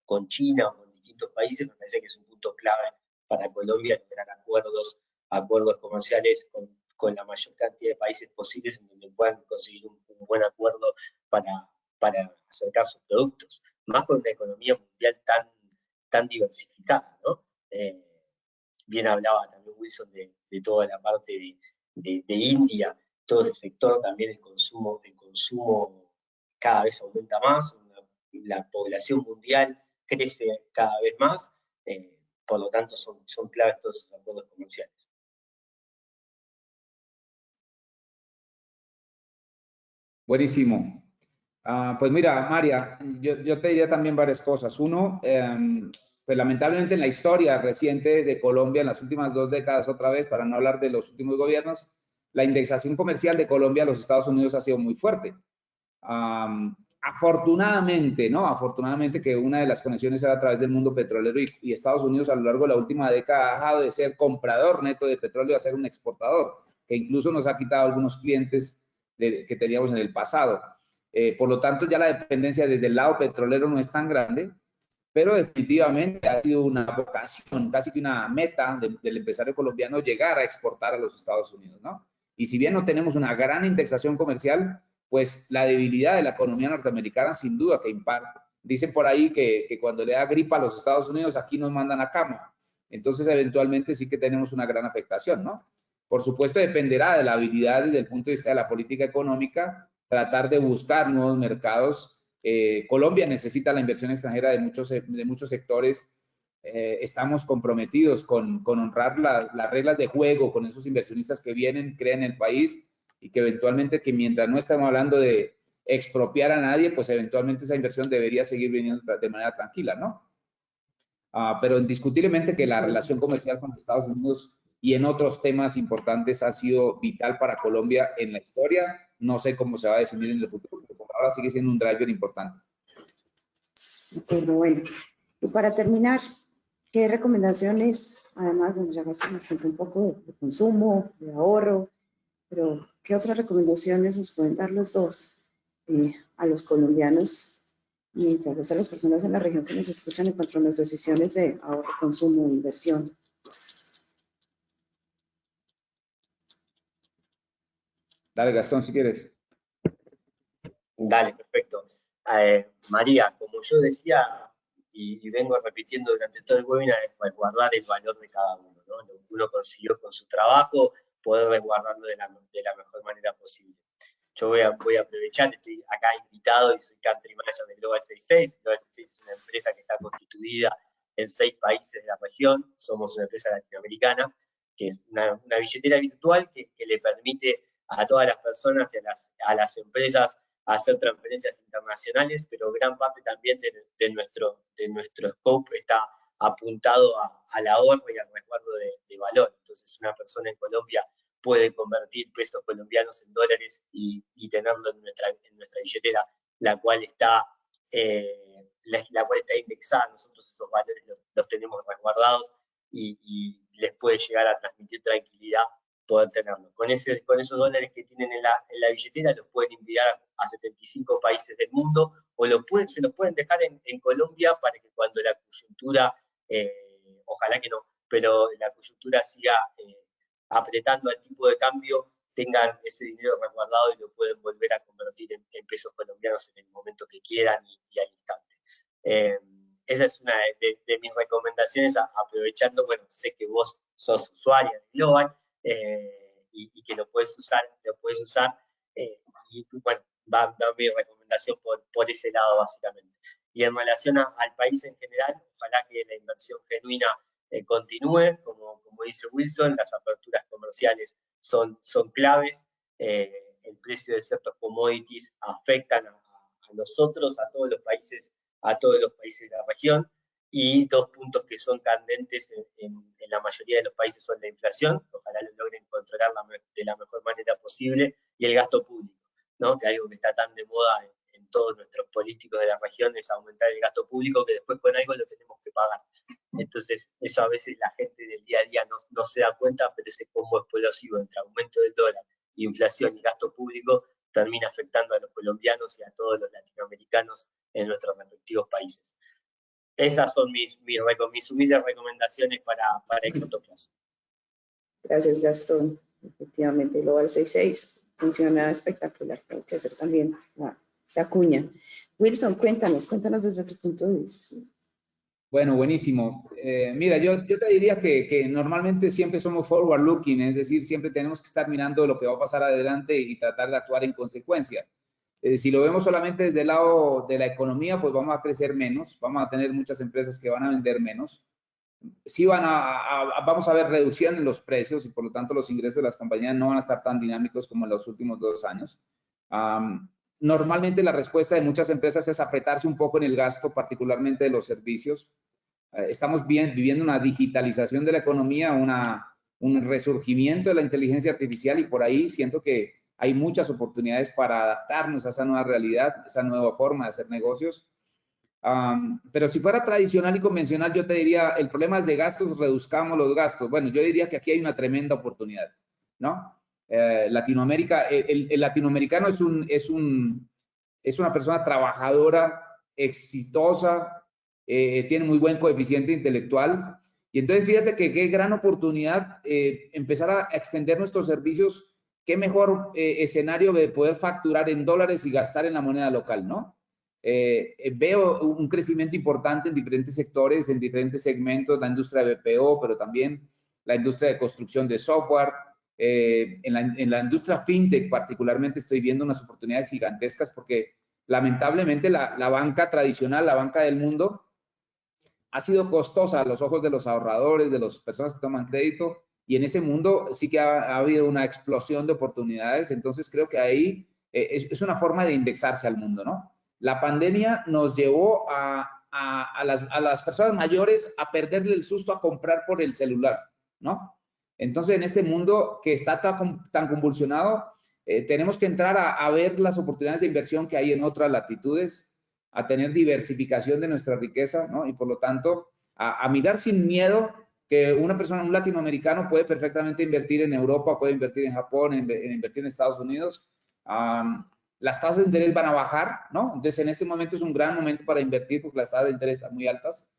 con China o con distintos países, me parece que es un punto clave para Colombia lograr acuerdos comerciales con la mayor cantidad de países posibles, en donde puedan conseguir un buen acuerdo para acercar sus productos, más con una economía mundial tan diversificada, ¿no? Bien hablaba también Wilson de toda la parte de India, todo ese sector. También el consumo cada vez aumenta más, la población mundial crece cada vez más, por lo tanto son claves todos esos acuerdos comerciales. Buenísimo. Pues mira, María, yo te diría también varias cosas. Uno, pues lamentablemente en la historia reciente de Colombia, en las últimas 2 décadas otra vez, para no hablar de los últimos gobiernos, la indexación comercial de Colombia a los Estados Unidos ha sido muy fuerte. Afortunadamente, ¿no? Afortunadamente que una de las conexiones era a través del mundo petrolero y Estados Unidos a lo largo de la última década ha dejado de ser comprador neto de petróleo a ser un exportador, que incluso nos ha quitado algunos clientes que teníamos en el pasado. Por lo tanto, ya la dependencia desde el lado petrolero no es tan grande, pero definitivamente ha sido una vocación, casi que una meta del empresario colombiano llegar a exportar a los Estados Unidos, ¿no? Y si bien no tenemos una gran indexación comercial, pues la debilidad de la economía norteamericana sin duda que impacta. Dicen por ahí que cuando le da gripa a los Estados Unidos, aquí nos mandan a cama. Entonces, eventualmente sí que tenemos una gran afectación, ¿no? Por supuesto, dependerá de la habilidad desde el punto de vista de la política económica, tratar de buscar nuevos mercados. Colombia necesita la inversión extranjera de muchos sectores. Estamos comprometidos con honrar las reglas de juego con esos inversionistas que vienen, crean en el país y que eventualmente, que mientras no estamos hablando de expropiar a nadie, pues eventualmente esa inversión debería seguir viniendo de manera tranquila, ¿no? Pero indiscutiblemente que la relación comercial con Estados Unidos y en otros temas importantes ha sido vital para Colombia en la historia. No sé cómo se va a definir en el futuro, pero por ahora sigue siendo un driver importante. Bueno, y para terminar, ¿qué recomendaciones, además, bueno, ya nos contó un poco de consumo, de ahorro, pero qué otras recomendaciones nos pueden dar los dos a los colombianos y tal vez a las personas en la región que nos escuchan en cuanto a las decisiones de ahorro, consumo, inversión? Dale, Gastón, si quieres. Dale, perfecto. María, como yo decía y vengo repitiendo durante todo el webinar, es resguardar el valor de cada uno, ¿no? Lo que uno consiguió con su trabajo, poder resguardarlo de la mejor manera posible. Yo voy a aprovechar, estoy acá invitado y soy Country Manager de Global 66. Global 66 es una empresa que está constituida en 6 países de la región. Somos una empresa latinoamericana, que es una billetera virtual que le permite a todas las personas y a las empresas hacer transferencias internacionales, pero gran parte también de nuestro scope está apuntado al ahorro y al resguardo de valor. Entonces, una persona en Colombia puede convertir pesos colombianos en dólares y tenerlo en nuestra billetera, la cual está indexada. Nosotros esos valores los tenemos resguardados y les puede llegar a transmitir tranquilidad poder tenerlo. Con esos dólares que tienen en la billetera los pueden enviar a 75 países del mundo o se los pueden dejar en Colombia para que cuando la coyuntura, ojalá que no, pero la coyuntura siga apretando al tipo de cambio, tengan ese dinero resguardado y lo pueden volver a convertir en pesos colombianos en el momento que quieran y al instante. Esa es una de mis recomendaciones, aprovechando, bueno, sé que vos sos usuaria de Global, y que lo puedes usar, y bueno, va mi recomendación por ese lado básicamente. Y en relación al país en general, ojalá que la inversión genuina continúe, como dice Wilson, las aperturas comerciales son claves, el precio de ciertos commodities afectan a nosotros, a todos los países de la región. Y 2 puntos que son candentes en la mayoría de los países son la inflación, ojalá lo logren controlar de la mejor manera posible, y el gasto público, ¿no? Que algo que está tan de moda en todos nuestros políticos de la región es aumentar el gasto público, que después con algo lo tenemos que pagar. Entonces, eso a veces la gente del día a día no se da cuenta, pero ese combo explosivo entre aumento del dólar, inflación y gasto público termina afectando a los colombianos y a todos los latinoamericanos en nuestros respectivos países. Esas son mis humildes recomendaciones para el corto plazo. Gracias, Gastón. Efectivamente, Global 66 funciona espectacular. Tengo que hacer también la cuña. Wilson, cuéntanos desde tu punto de vista. Bueno, buenísimo. Mira, yo te diría que normalmente siempre somos forward looking, es decir, siempre tenemos que estar mirando lo que va a pasar adelante y tratar de actuar en consecuencia. Si lo vemos solamente desde el lado de la economía, pues vamos a crecer menos, vamos a tener muchas empresas que van a vender menos. Sí vamos a ver reducción en los precios y por lo tanto los ingresos de las compañías no van a estar tan dinámicos como en los últimos 2 años. Normalmente la respuesta de muchas empresas es apretarse un poco en el gasto, particularmente de los servicios. Estamos viviendo una digitalización de la economía, un resurgimiento de la inteligencia artificial y por ahí siento que hay muchas oportunidades para adaptarnos a esa nueva realidad, esa nueva forma de hacer negocios. Pero si fuera tradicional y convencional, yo te diría, el problema es de gastos, reduzcamos los gastos. Bueno, yo diría que aquí hay una tremenda oportunidad, ¿no? Latinoamérica, el latinoamericano es un es una persona trabajadora, exitosa, tiene muy buen coeficiente intelectual. Y entonces fíjate que qué gran oportunidad empezar a extender nuestros servicios. Qué mejor escenario de poder facturar en dólares y gastar en la moneda local, ¿no? Veo un crecimiento importante en diferentes sectores, en diferentes segmentos, la industria de BPO, pero también la industria de construcción de software. En la industria fintech particularmente estoy viendo unas oportunidades gigantescas porque lamentablemente la banca tradicional, la banca del mundo, ha sido costosa a los ojos de los ahorradores, de las personas que toman crédito, y en ese mundo sí que ha habido una explosión de oportunidades. Entonces creo que ahí es una forma de indexarse al mundo, ¿no? La pandemia nos llevó a las personas mayores a perderle el susto a comprar por el celular, ¿no? Entonces, en este mundo que está tan convulsionado, tenemos que entrar a ver las oportunidades de inversión que hay en otras latitudes, a tener diversificación de nuestra riqueza, ¿no? Y por lo tanto, a mirar sin miedo que una persona, un latinoamericano puede perfectamente invertir en Europa, puede invertir en Japón, invertir en Estados Unidos. Las tasas de interés van a bajar, ¿no? Entonces, en este momento es un gran momento para invertir porque las tasas de interés están muy altas.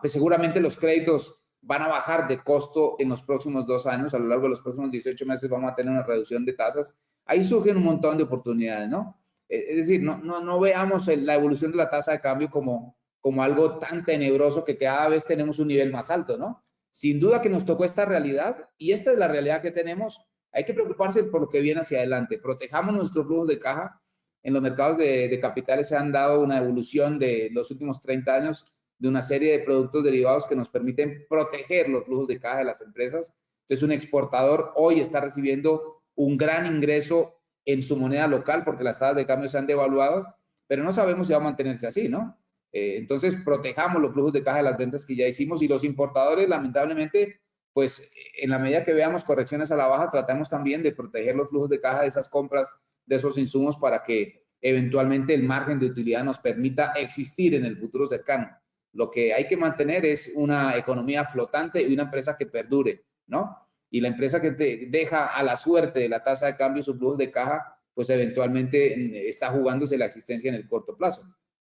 Pues seguramente los créditos van a bajar de costo en los próximos 2 años. A lo largo de los próximos 18 meses vamos a tener una reducción de tasas. Ahí surgen un montón de oportunidades, ¿no? Es decir, no veamos la evolución de la tasa de cambio como algo tan tenebroso que cada vez tenemos un nivel más alto, ¿no? Sin duda que nos tocó esta realidad y esta es la realidad que tenemos. Hay que preocuparse por lo que viene hacia adelante. Protejamos nuestros flujos de caja. En los mercados de capitales se han dado una evolución de los últimos 30 años de una serie de productos derivados que nos permiten proteger los flujos de caja de las empresas. Entonces, un exportador hoy está recibiendo un gran ingreso en su moneda local porque las tasas de cambio se han devaluado, pero no sabemos si va a mantenerse así, ¿no? Entonces, protejamos los flujos de caja de las ventas que ya hicimos y los importadores, lamentablemente, pues en la medida que veamos correcciones a la baja, tratamos también de proteger los flujos de caja de esas compras, de esos insumos para que eventualmente el margen de utilidad nos permita existir en el futuro cercano. Lo que hay que mantener es una economía flotante y una empresa que perdure, ¿no? Y la empresa que te deja a la suerte de la tasa de cambio sus flujos de caja, pues eventualmente está jugándose la existencia en el corto plazo.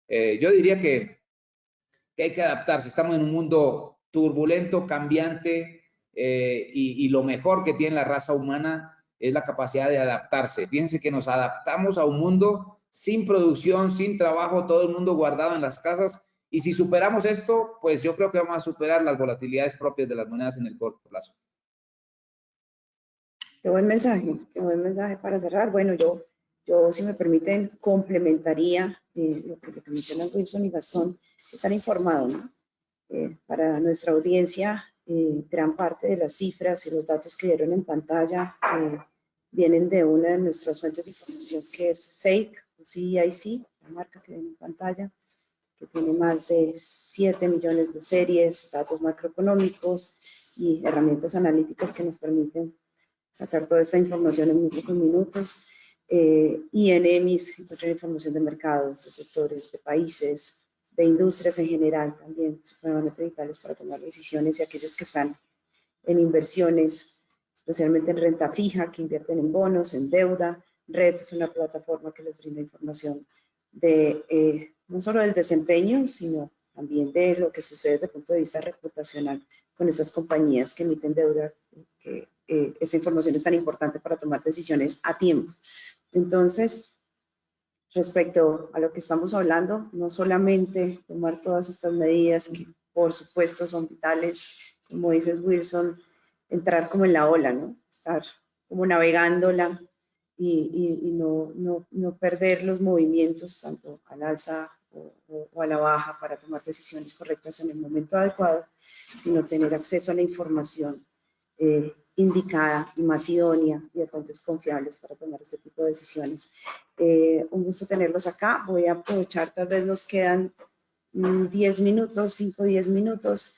Yo diría que hay que adaptarse. Estamos en un mundo turbulento, cambiante, y lo mejor que tiene la raza humana es la capacidad de adaptarse. Fíjense que nos adaptamos a un mundo sin producción, sin trabajo, todo el mundo guardado en las casas. Y si superamos esto, pues yo creo que vamos a superar las volatilidades propias de las monedas en el corto plazo. Qué buen mensaje para cerrar. Bueno, yo si me permiten, complementaría lo que mencionan Wilson y Gastón, estar informado, ¿no? Para nuestra audiencia, gran parte de las cifras y los datos que dieron en pantalla vienen de una de nuestras fuentes de información que es SEIC, o CEIC, la marca que ven en pantalla, que tiene más de 7 millones de series, datos macroeconómicos y herramientas analíticas que nos permiten sacar toda esta información en muy pocos minutos. Y en EMIS encuentran información de mercados, de sectores, de países, de industrias en general también, supremamente vitales para tomar decisiones, y aquellos que están en inversiones, especialmente en renta fija, que invierten en bonos, en deuda. Red es una plataforma que les brinda información de no solo del desempeño, sino también de lo que sucede desde el punto de vista reputacional con estas compañías que emiten deuda, que esta información es tan importante para tomar decisiones a tiempo. Entonces, respecto a lo que estamos hablando, no solamente tomar todas estas medidas que por supuesto son vitales, como dices Wilson, entrar como en la ola, ¿no? Estar como navegándola y no perder los movimientos tanto al alza o a la baja para tomar decisiones correctas en el momento adecuado, sino tener acceso a la información indicada y más idónea y de fuentes confiables para tomar este tipo de decisiones. Un gusto tenerlos acá. Voy a aprovechar, tal vez nos quedan 10 minutos, 5 o 10 minutos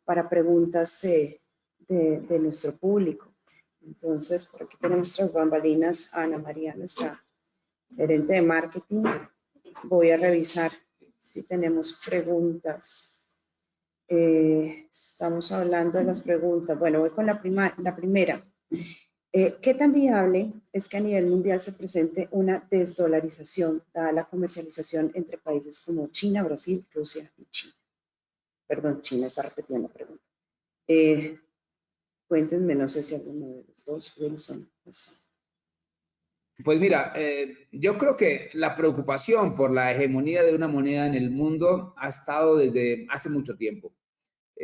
para preguntas de nuestro público. Entonces, por aquí tenemos tras bambalinas a Ana María, nuestra gerente de marketing. Voy a revisar si tenemos preguntas. Estamos hablando de las preguntas. Bueno, voy con la primera. ¿Qué tan viable es que a nivel mundial se presente una desdolarización, dada la comercialización entre países como China, Brasil, Rusia y China? Perdón, China está repitiendo la pregunta. Cuéntenme, no sé si alguno de los dos, Wilson. No sé. Pues mira, yo creo que la preocupación por la hegemonía de una moneda en el mundo ha estado desde hace mucho tiempo.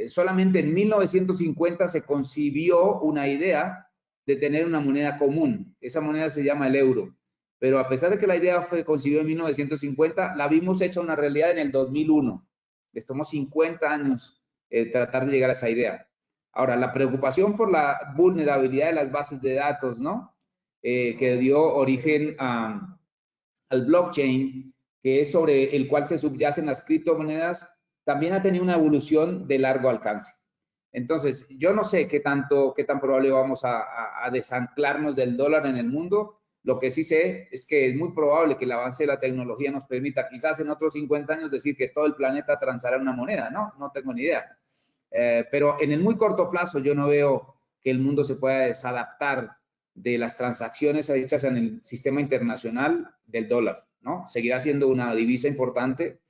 Solamente en 1950 se concibió una idea de tener una moneda común. Esa moneda se llama el euro. Pero a pesar de que la idea fue concebida en 1950, la vimos hecha una realidad en el 2001. Les tomó 50 años tratar de llegar a esa idea. Ahora, la preocupación por la vulnerabilidad de las bases de datos, ¿no? Que dio origen al blockchain, que es sobre el cual se subyacen las criptomonedas, también ha tenido una evolución de largo alcance. Entonces, yo no sé qué tan probable vamos a desanclarnos del dólar en el mundo. Lo que sí sé es que es muy probable que el avance de la tecnología nos permita, quizás en otros 50 años, decir que todo el planeta transará una moneda. No tengo ni idea. Pero en el muy corto plazo yo no veo que el mundo se pueda desadaptar de las transacciones hechas en el sistema internacional del dólar, ¿no? Seguirá siendo una divisa importante.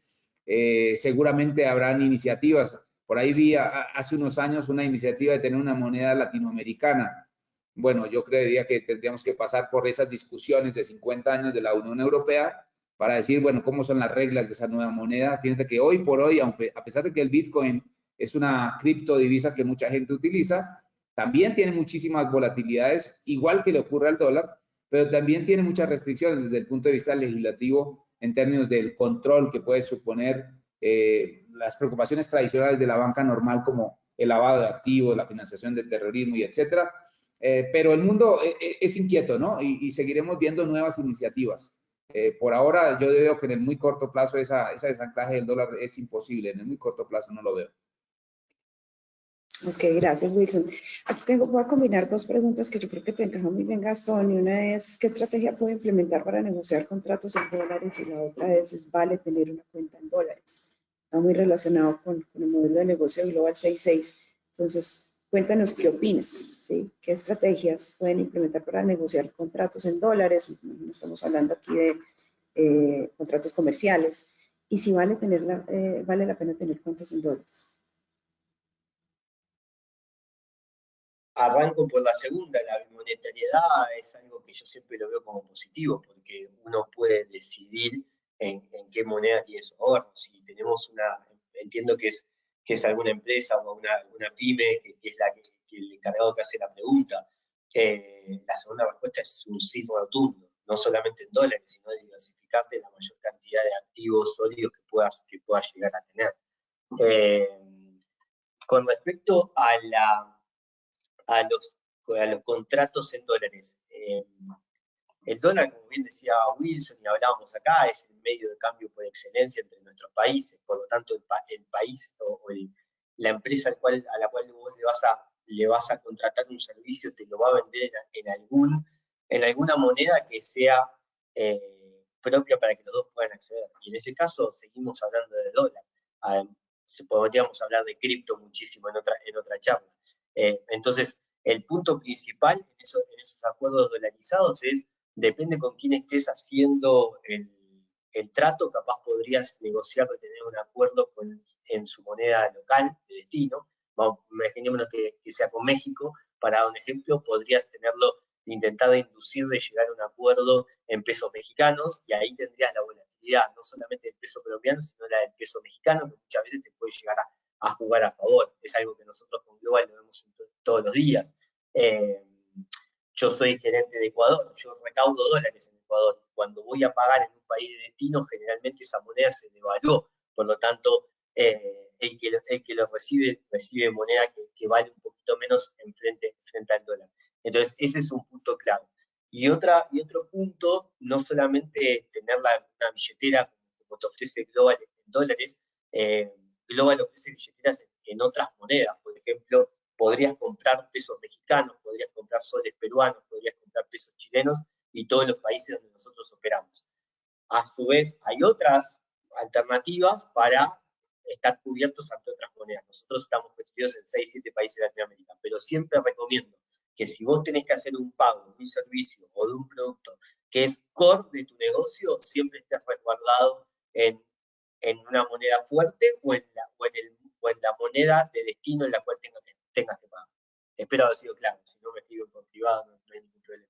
Seguramente habrán iniciativas. Por ahí vi hace unos años una iniciativa de tener una moneda latinoamericana. Bueno, yo creería que tendríamos que pasar por esas discusiones de 50 años de la Unión Europea para decir, bueno, cómo son las reglas de esa nueva moneda. Fíjate que hoy por hoy, aunque, a pesar de que el Bitcoin es una criptodivisa que mucha gente utiliza, también tiene muchísimas volatilidades, igual que le ocurre al dólar, pero también tiene muchas restricciones desde el punto de vista legislativo en términos del control que puede suponer las preocupaciones tradicionales de la banca normal como el lavado de activos, la financiación del terrorismo y etcétera. Pero el mundo es inquieto, ¿no? Y seguiremos viendo nuevas iniciativas. Por ahora yo veo que en el muy corto plazo ese desanclaje del dólar es imposible, en el muy corto plazo no lo veo. Ok, gracias, Wilson. Aquí voy a combinar dos preguntas que yo creo que te encajan muy bien, Gastón. Y una es, ¿qué estrategia puedo implementar para negociar contratos en dólares? Y la otra es ¿vale tener una cuenta en dólares? Está muy relacionado con el modelo de negocio de Global 66. Entonces, cuéntanos qué opinas, ¿sí? ¿Qué estrategias pueden implementar para negociar contratos en dólares? No estamos hablando aquí de contratos comerciales. Y si vale la pena tener cuentas en dólares. Arranco por la segunda, la bimonetariedad es algo que yo siempre lo veo como positivo, porque uno puede decidir en qué moneda tiene su ahorro. Si tenemos entiendo que es alguna empresa o una pyme que es que el encargado que hace la pregunta. La segunda respuesta es un sí rotundo, no solamente en dólares, sino de diversificarte la mayor cantidad de activos sólidos que puedas llegar a tener. Con respecto a los contratos en dólares. El dólar, como bien decía Wilson y hablábamos acá, es el medio de cambio por excelencia entre nuestros países, por lo tanto el país la empresa a la cual vos le vas a contratar un servicio te lo va a vender en alguna moneda que sea propia para que los dos puedan acceder. Y en ese caso seguimos hablando de dólar. Podríamos hablar de cripto muchísimo en otra charla. Entonces, el punto principal en esos acuerdos dolarizados es, depende con quién estés haciendo el trato, capaz podrías negociar de tener un acuerdo en su moneda local de destino. Imaginémonos que sea con México, para dar un ejemplo, podrías intentar de inducir de llegar a un acuerdo en pesos mexicanos, y ahí tendrías la volatilidad, no solamente del peso colombiano, sino la del peso mexicano, que muchas veces te puede llegar a jugar a favor. Es algo que nosotros con Global lo vemos todos los días. Yo soy gerente de Ecuador, yo recaudo dólares en Ecuador. Cuando voy a pagar en un país de destino, generalmente esa moneda se devaluó. Por lo tanto, el que lo recibe moneda que vale un poquito menos frente al dólar. Entonces, ese es un punto clave. Y otro punto, no solamente tener una billetera como te ofrece Global en dólares, Global ofrece billeteras en otras monedas. Por ejemplo, podrías comprar pesos mexicanos, podrías comprar soles peruanos, podrías comprar pesos chilenos y todos los países donde nosotros operamos. A su vez, hay otras alternativas para estar cubiertos ante otras monedas. Nosotros estamos construidos en 6-7 países de Latinoamérica, pero siempre recomiendo que si vos tenés que hacer un pago de un servicio o de un producto que es core de tu negocio, siempre estés resguardado en una moneda fuerte o en la moneda de destino en la cual tengas que pagar. Espero haber sido claro, si no me escriben por privado, no hay ningún problema.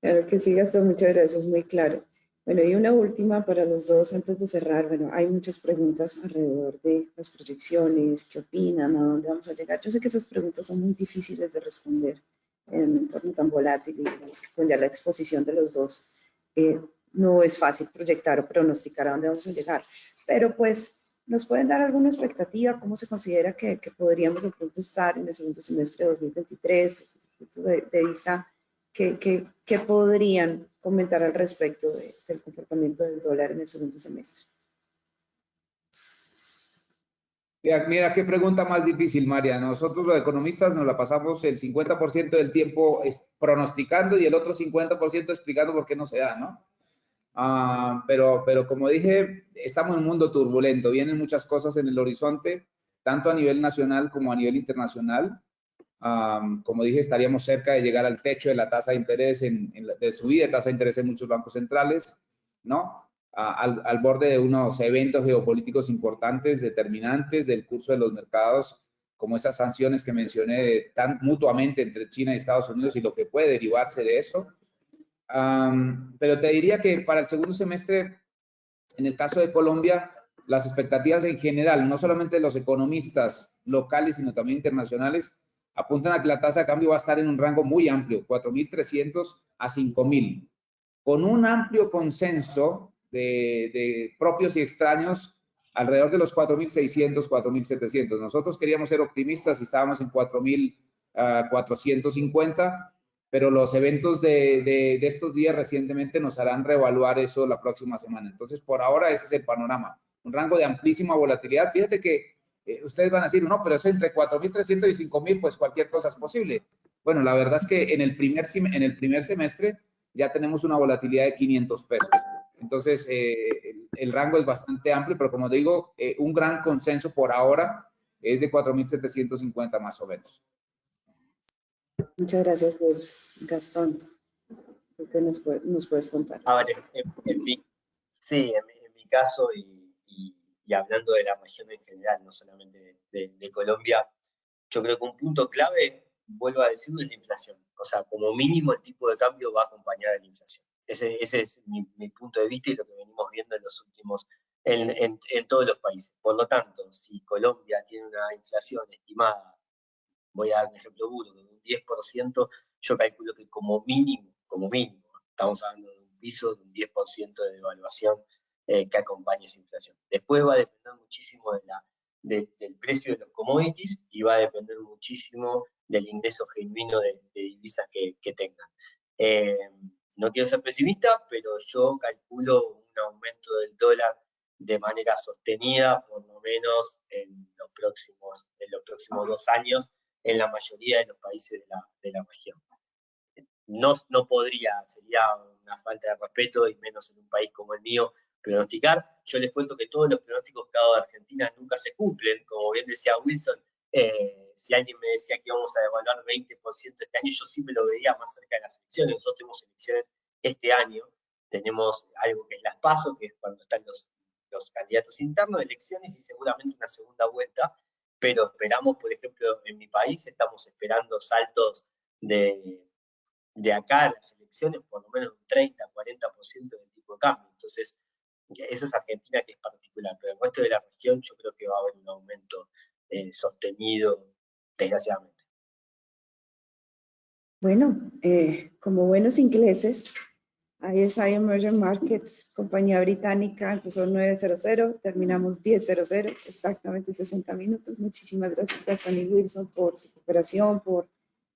Claro que sí, Gastón, muchas gracias, muy claro. Bueno, y una última para los dos antes de cerrar. Bueno, hay muchas preguntas alrededor de las proyecciones, qué opinan, a dónde vamos a llegar. Yo sé que esas preguntas son muy difíciles de responder en un entorno tan volátil y digamos que con ya la exposición de los dos no es fácil proyectar o pronosticar a dónde vamos a llegar. Pero pues, ¿nos pueden dar alguna expectativa? ¿Cómo se considera que podríamos de pronto estar en el segundo semestre de 2023 desde el punto de vista? ¿Qué podrían comentar al respecto del comportamiento del dólar en el segundo semestre? Mira, qué pregunta más difícil, María. Nosotros los economistas nos la pasamos el 50% del tiempo pronosticando y el otro 50% explicando por qué no se da, ¿no? Pero como dije, estamos en un mundo turbulento. Vienen muchas cosas en el horizonte, tanto a nivel nacional como a nivel internacional. Como dije, estaríamos cerca de llegar al techo de la tasa de interés, de subida de tasa de interés en muchos bancos centrales, ¿no? Al borde de unos eventos geopolíticos importantes, determinantes del curso de los mercados, como esas sanciones que mencioné tan mutuamente entre China y Estados Unidos y lo que puede derivarse de eso. Pero te diría que para el segundo semestre, en el caso de Colombia, las expectativas en general, no solamente de los economistas locales, sino también internacionales, apuntan a que la tasa de cambio va a estar en un rango muy amplio, 4.300 a 5.000, con un amplio consenso de propios y extraños alrededor de los 4.600, 4.700. Nosotros queríamos ser optimistas y estábamos en 4.450, pero los eventos de estos días recientemente nos harán reevaluar eso la próxima semana. Entonces, por ahora ese es el panorama. Un rango de amplísima volatilidad. Fíjate que ustedes van a decir, no, pero es entre 4.300 y 5.000, pues cualquier cosa es posible. Bueno, la verdad es que en el primer semestre ya tenemos una volatilidad de 500 pesos. Entonces, el rango es bastante amplio, pero como digo, un gran consenso por ahora es de 4.750 más o menos. Muchas gracias, Gastón. ¿Tú qué nos puedes contar? A ver, en mi caso y hablando de la región en general, no solamente de Colombia, yo creo que un punto clave, vuelvo a decirlo, es la inflación. O sea, como mínimo el tipo de cambio va acompañado de la inflación. Ese es mi punto de vista y lo que venimos viendo en los últimos, en todos los países. Por lo tanto, si Colombia tiene una inflación estimada, voy a dar un ejemplo burdo, de un 10%, yo calculo que como mínimo, estamos hablando de un piso de un 10% de devaluación que acompañe esa inflación. Después va a depender muchísimo del precio de los commodities y va a depender muchísimo del ingreso genuino de divisas que tengan. No quiero ser pesimista, pero yo calculo un aumento del dólar de manera sostenida, por lo menos en los próximos 2 años, en la mayoría de los países de la región. No podría, sería una falta de respeto, y menos en un país como el mío, pronosticar. Yo les cuento que todos los pronósticos que hago de Argentina nunca se cumplen, como bien decía Wilson. Si alguien me decía que íbamos a devaluar 20% este año, yo sí me lo veía más cerca de las elecciones. Nosotros tenemos elecciones este año, tenemos algo que es las PASO, que es cuando están los candidatos internos, elecciones y seguramente una segunda vuelta, pero esperamos, por ejemplo, en mi país estamos esperando saltos de acá a las elecciones por lo menos un 30-40% del tipo de cambio. Entonces, eso es Argentina, que es particular, pero el resto de la región yo creo que va a haber un aumento sostenido, desgraciadamente. Bueno, como buenos ingleses, ISI Emerging Markets, compañía británica, empezó 9:00, terminamos 10:00, exactamente 60 minutos. Muchísimas gracias a Gastón y Wilson por su cooperación, por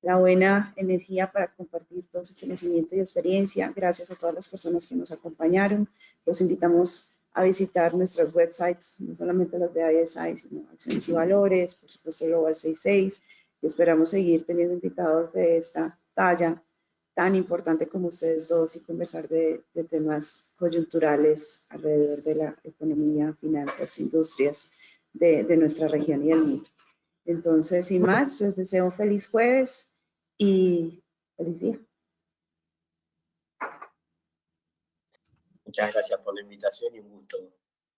la buena energía para compartir todo su conocimiento y experiencia. Gracias a todas las personas que nos acompañaron. Los invitamos a visitar nuestras websites, no solamente las de ISI, sino Acciones y Valores, por supuesto Global 66. Y esperamos seguir teniendo invitados de esta talla tan importante como ustedes dos y conversar de temas coyunturales alrededor de la economía, finanzas, industrias de nuestra región y del mundo. Entonces, sin más, les deseo un feliz jueves y feliz día. Muchas gracias por la invitación y un gusto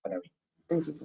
para mí. Gracias.